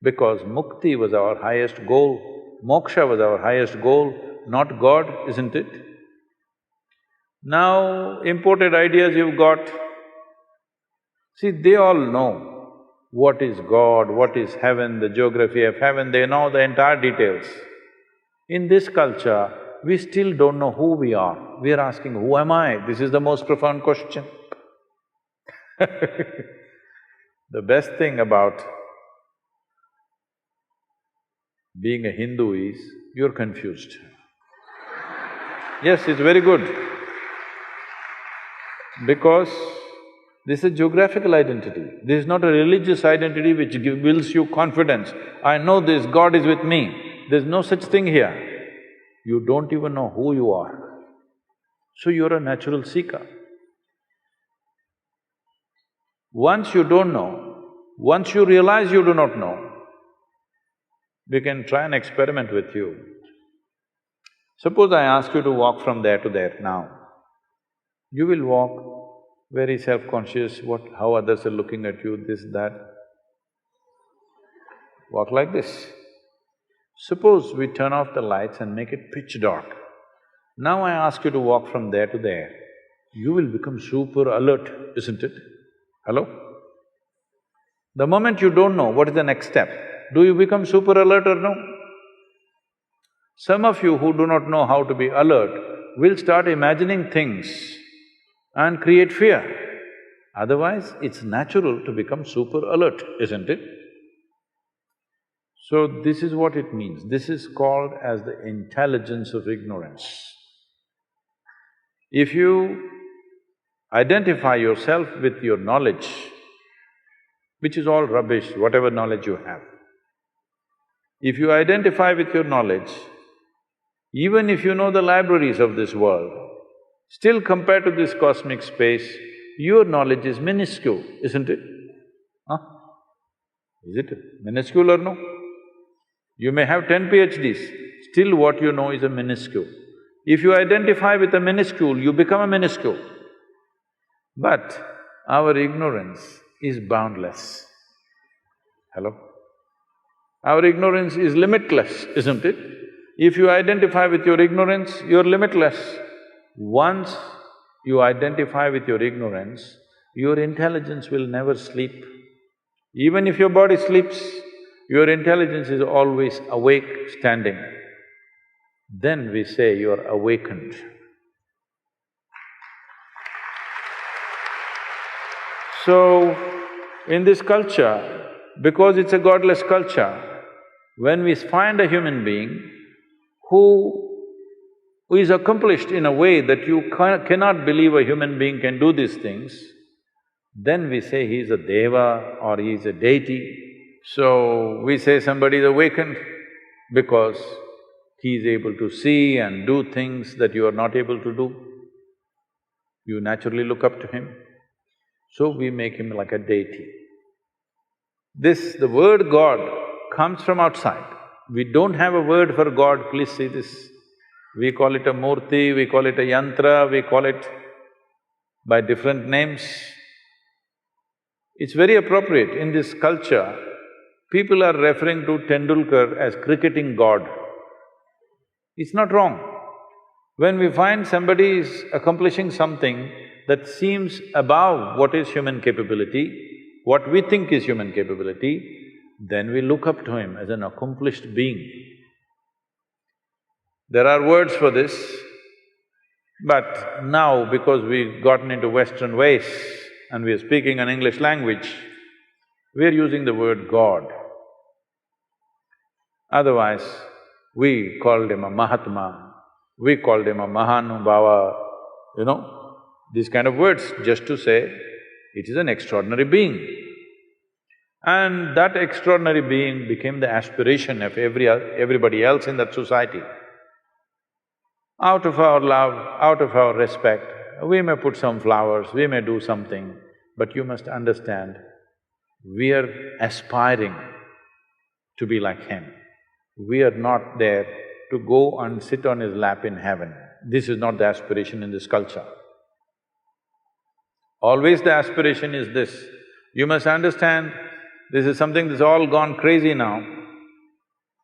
because mukti was our highest goal, moksha was our highest goal, not God, isn't it? Now, imported ideas you've got, see, they all know what is God, what is heaven, the geography of heaven, they know the entire details. In this culture, we still don't know who we are. We are asking, who am I? This is the most profound question. The best thing about being a Hindu is, you're confused. Yes, it's very good. Because this is a geographical identity. This is not a religious identity which builds you confidence. I know this, God is with me. There's no such thing here. You don't even know who you are. So you're a natural seeker. Once you don't know, once you realize you do not know, we can try an experiment with you. Suppose I ask you to walk from there to there now. You will walk very self-conscious, how others are looking at you, this, that. Walk like this. Suppose we turn off the lights and make it pitch dark. Now I ask you to walk from there to there. You will become super alert, isn't it? Hello? The moment you don't know what is the next step, do you become super alert or no? Some of you who do not know how to be alert will start imagining things and create fear. Otherwise, it's natural to become super alert, isn't it? So this is what it means. This is called as the intelligence of ignorance. If you identify yourself with your knowledge, which is all rubbish, whatever knowledge you have, if you identify with your knowledge, even if you know the libraries of this world, still compared to this cosmic space, your knowledge is minuscule, isn't it? Huh? Is it minuscule or no? You may have 10 PhDs, still what you know is a minuscule. If you identify with a minuscule, you become a minuscule. But our ignorance is boundless. Hello? Our ignorance is limitless, isn't it? If you identify with your ignorance, you're limitless. Once you identify with your ignorance, your intelligence will never sleep. Even if your body sleeps, your intelligence is always awake, standing. Then we say you're awakened. So, in this culture, because it's a godless culture, when we find a human being who is accomplished in a way that you cannot believe a human being can do these things, then we say he's a deva or he's a deity. So, we say somebody is awakened because he is able to see and do things that you are not able to do. You naturally look up to him. So we make him like a deity. The word God comes from outside. We don't have a word for God, please see this. We call it a murti, we call it a yantra, we call it by different names. It's very appropriate. In this culture, people are referring to Tendulkar as cricketing God. It's not wrong. When we find somebody is accomplishing something that seems above what is human capability, what we think is human capability, then we look up to him as an accomplished being. There are words for this, but now because we've gotten into Western ways and we are speaking an English language, we are using the word God. Otherwise, we called him a Mahatma, we called him a Mahanubhava, these kind of words, just to say it is an extraordinary being. And that extraordinary being became the aspiration of everybody else in that society. Out of our love, out of our respect, we may put some flowers, we may do something, but you must understand, we are aspiring to be like him. We are not there to go and sit on his lap in heaven. This is not the aspiration in this culture. Always the aspiration is this. You must understand, this is something that's all gone crazy now.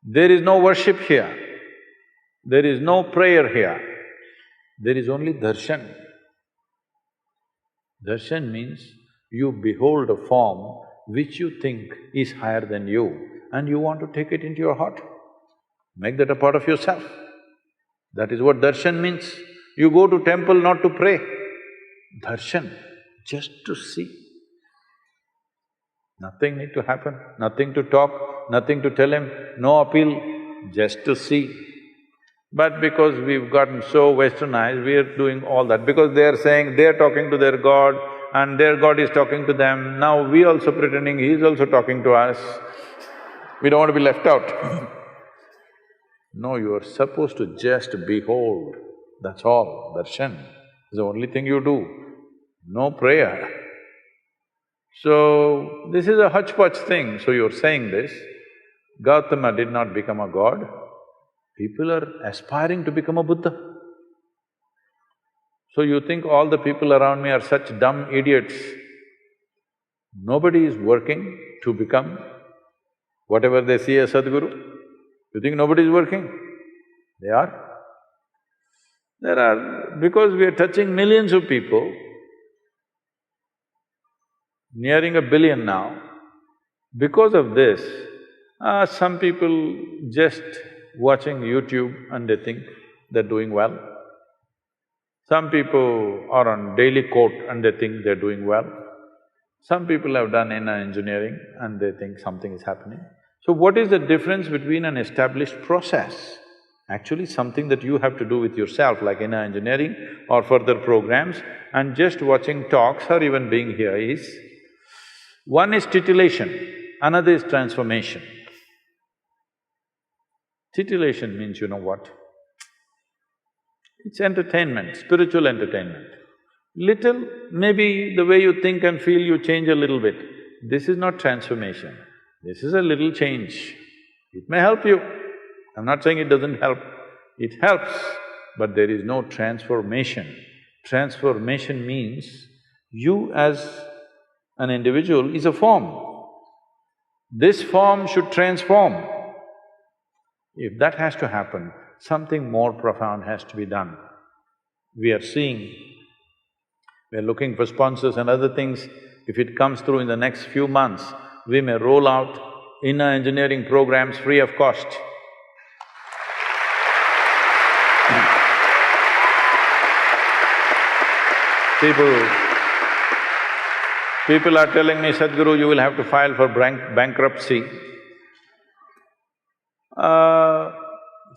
There is no worship here. There is no prayer here. There is only darshan. Darshan means you behold a form which you think is higher than you and you want to take it into your heart. Make that a part of yourself. That is what darshan means. You go to temple not to pray. Darshan, just to see. Nothing need to happen, nothing to talk, nothing to tell him, no appeal, just to see. But because we've gotten so westernized, we are doing all that. Because they're saying they're talking to their God and their God is talking to them, now we also pretending he's also talking to us. We don't want to be left out. No, you are supposed to just behold, that's all, darshan is the only thing you do, no prayer. So, this is a hodgepodge thing, so you're saying this. Gautama did not become a god, people are aspiring to become a Buddha. So you think all the people around me are such dumb idiots. Nobody is working to become whatever they see as Sadhguru. You think nobody is working? They are. There are… because we are touching millions of people, nearing 1 billion now, because of this, some people just watching YouTube and they think they're doing well. Some people are on daily quote and they think they're doing well. Some people have done inner engineering and they think something is happening. So what is the difference between an established process, actually something that you have to do with yourself like inner engineering or further programs, and just watching talks or even being here is, one is titillation, another is transformation. Titillation means you know what? It's entertainment, spiritual entertainment. Little, maybe the way you think and feel you change a little bit. This is not transformation, this is a little change. It may help you, I'm not saying it doesn't help, it helps, but there is no transformation. Transformation means you as an individual is a form. This form should transform. If that has to happen, something more profound has to be done. We are seeing, we are looking for sponsors and other things. If it comes through in the next few months, we may roll out inner engineering programs free of cost. People are telling me, Sadhguru, you will have to file for bankruptcy.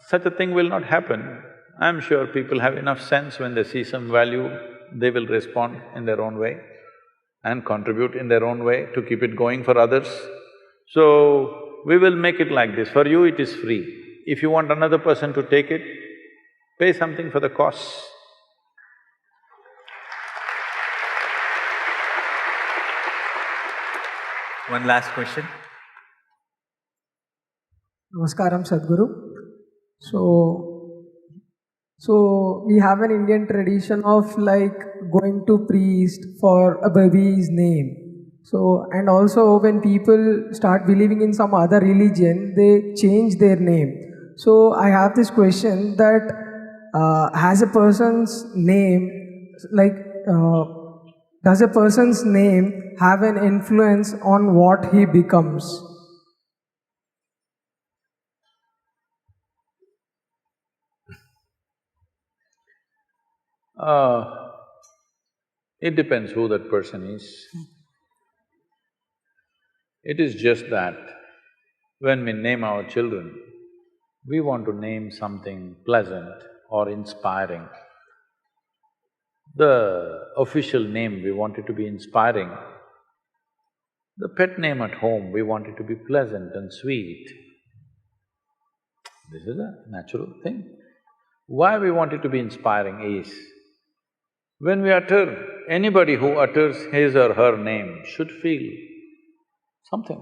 Such a thing will not happen. I'm sure people have enough sense when they see some value, they will respond in their own way and contribute in their own way to keep it going for others. So, we will make it like this, for you it is free. If you want another person to take it, pay something for the costs. One last question. Namaskaram, Sadhguru. So we have an Indian tradition of like going to priest for a baby's name. So, and also when people start believing in some other religion, they change their name. So I have this question that has a person's name, like does a person's name have an influence on what he becomes? It depends who that person is. It is just that when we name our children, we want to name something pleasant or inspiring. The official name we want it to be inspiring, The pet name at home, we want it to be pleasant and sweet. This is a natural thing. Why we want it to be inspiring is, when we utter, anybody who utters his or her name should feel something.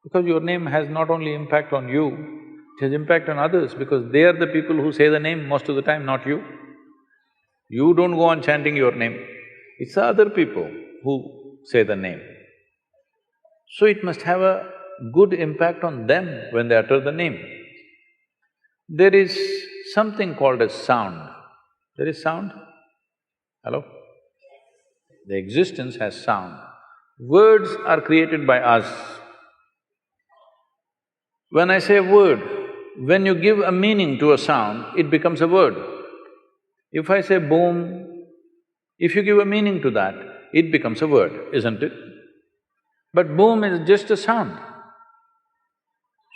Because your name has not only impact on you, it has impact on others because they are the people who say the name most of the time, not you. You don't go on chanting your name, it's the other people who say the name. So it must have a good impact on them when they utter the name. There is something called as sound. There is sound? Hello? The existence has sound. Words are created by us. When I say word, when you give a meaning to a sound, it becomes a word. If I say boom, if you give a meaning to that, it becomes a word, isn't it? But boom is just a sound.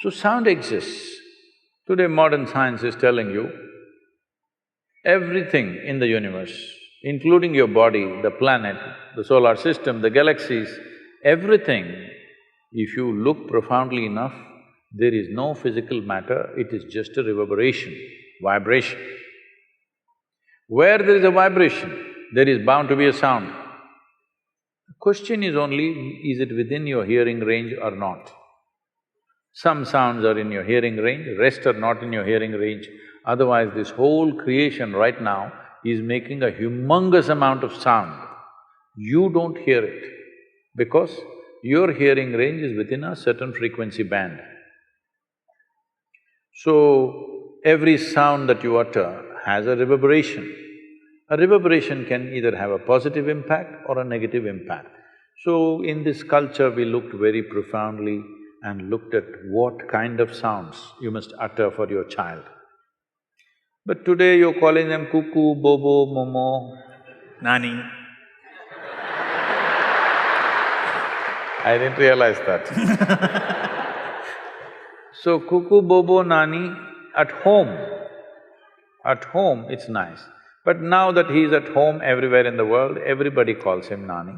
So sound exists. Today modern science is telling you, everything in the universe, including your body, the planet, the solar system, the galaxies, everything, if you look profoundly enough, there is no physical matter, it is just a reverberation, vibration. Where there is a vibration, there is bound to be a sound. The question is only, is it within your hearing range or not? Some sounds are in your hearing range, rest are not in your hearing range. Otherwise, this whole creation right now is making a humongous amount of sound. You don't hear it because your hearing range is within a certain frequency band. So, every sound that you utter has a reverberation. A reverberation can either have a positive impact or a negative impact. So, in this culture, we looked very profoundly and looked at what kind of sounds you must utter for your child. But today you're calling them cuckoo, bobo, momo. Nani. I didn't realize that. So cuckoo, bobo, nani, at home it's nice. But now that he's at home everywhere in the world, everybody calls him Nani.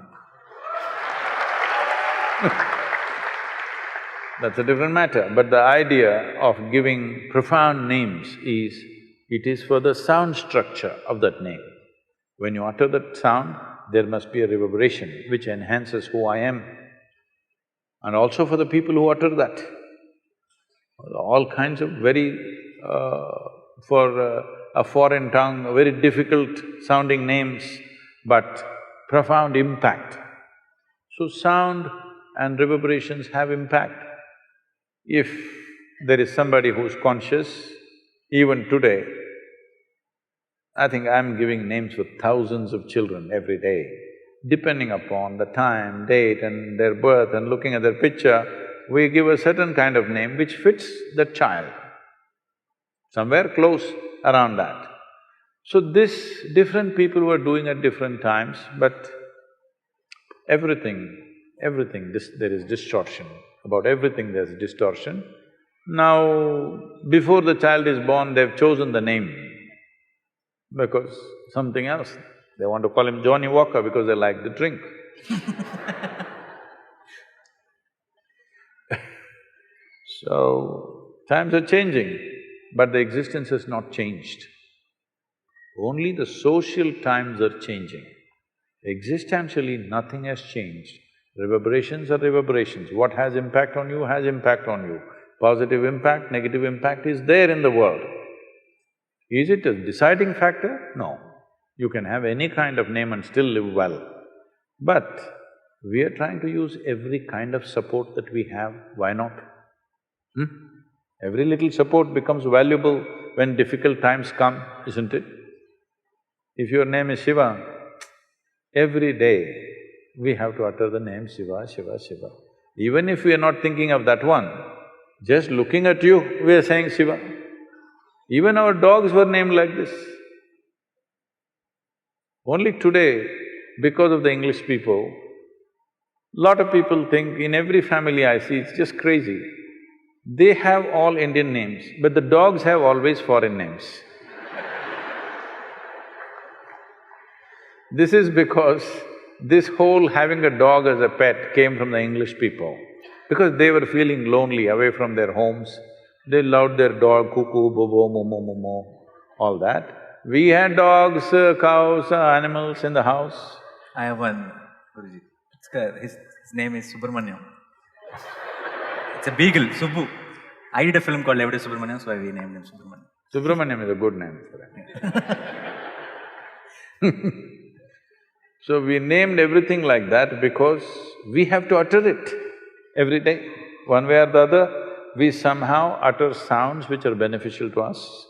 That's a different matter. But the idea of giving profound names is, it is for the sound structure of that name. When you utter that sound, there must be a reverberation which enhances who I am. And also for the people who utter that. All kinds of very… for a foreign tongue, very difficult sounding names, but profound impact. So sound and reverberations have impact. If there is somebody who's conscious, even today, I think I'm giving names for thousands of children every day. Depending upon the time, date and their birth and looking at their picture, we give a certain kind of name which fits that child, somewhere close around that. So this, different people were doing at different times, but everything, there is distortion. About everything there's distortion. Now, before the child is born, they've chosen the name because something else. They want to call him Johnny Walker because they like the drink. So, times are changing, but the existence has not changed. Only the social times are changing. Existentially, nothing has changed. Reverberations are reverberations. What has impact on you has impact on you. Positive impact, negative impact is there in the world. Is it a deciding factor? No. You can have any kind of name and still live well. But we are trying to use every kind of support that we have, why not? Every little support becomes valuable when difficult times come, isn't it? If your name is Shiva, every day we have to utter the name Shiva, Shiva, Shiva. Even if we are not thinking of that one, just looking at you, we are saying Shiva. Even our dogs were named like this. Only today, because of the English people, lot of people think in every family I see, it's just crazy. They have all Indian names, but the dogs have always foreign names. This is because This whole having a dog as a pet came from the English people because they were feeling lonely away from their homes. They loved their dog, cuckoo, bobo, momo, momo, all that. We had dogs, cows, animals in the house. I have one, Guruji. His name is Subramanyam. It's a beagle, Subbu. I did a film called Everyday Subramanyam, so we named him Subramanyam. Subramanyam is a good name for him. So we named everything like that because we have to utter it every day. One way or the other, we somehow utter sounds which are beneficial to us.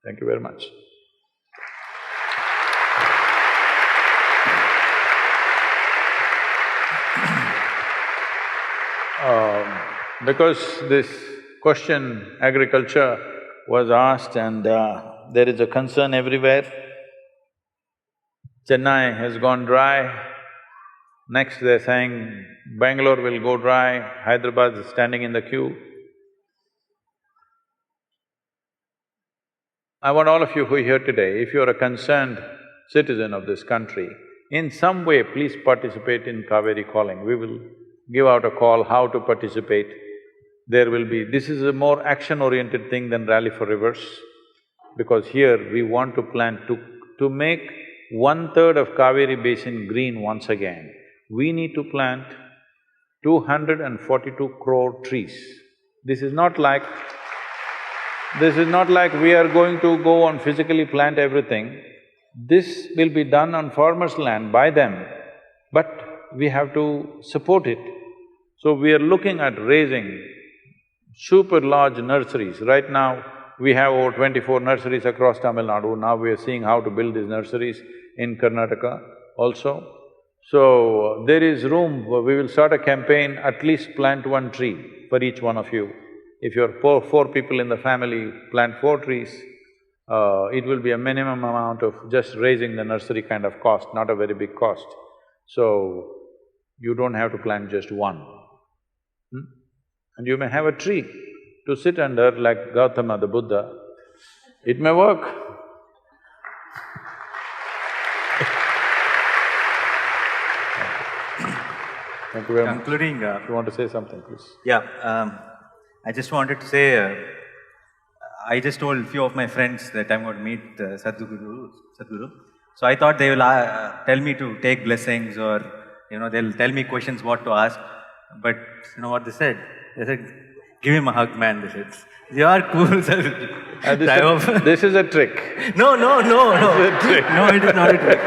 Thank you very much. Because this question, agriculture, was asked and there is a concern everywhere. Chennai has gone dry. Next they're saying Bangalore will go dry, Hyderabad is standing in the queue. I want all of you who are here today, if you're a concerned citizen of this country, in some way please participate in Kaveri Calling. We will give out a call how to participate. There will be… This is a more action-oriented thing than Rally for Rivers, because here we want to plant… To make 1/3 of Kaveri Basin green once again, we need to plant 242 crore trees. This is not like… we are going to go and physically plant everything. This will be done on farmers' land by them, but we have to support it. So we are looking at raising super large nurseries. Right now, we have over 24 nurseries across Tamil Nadu. Now we are seeing how to build these nurseries in Karnataka also. So there is room, we will start a campaign, at least plant 1 tree for each one of you. If you're four people in the family, plant 4 trees. It will be a minimum amount of just raising the nursery kind of cost, not a very big cost. So, you don't have to plant just 1. And you may have a tree to sit under like Gautama the Buddha. It may work. Thank you very much. Concluding… If you want to say something, please. I just wanted to say, I just told few of my friends that I'm going to meet Sadhguru. So I thought they will tell me to take blessings or, they'll tell me questions what to ask. But you know what they said? They said, give him a hug, man, they said. You are cool, sir. This is a trick. No. It's a trick. No, it is not a trick.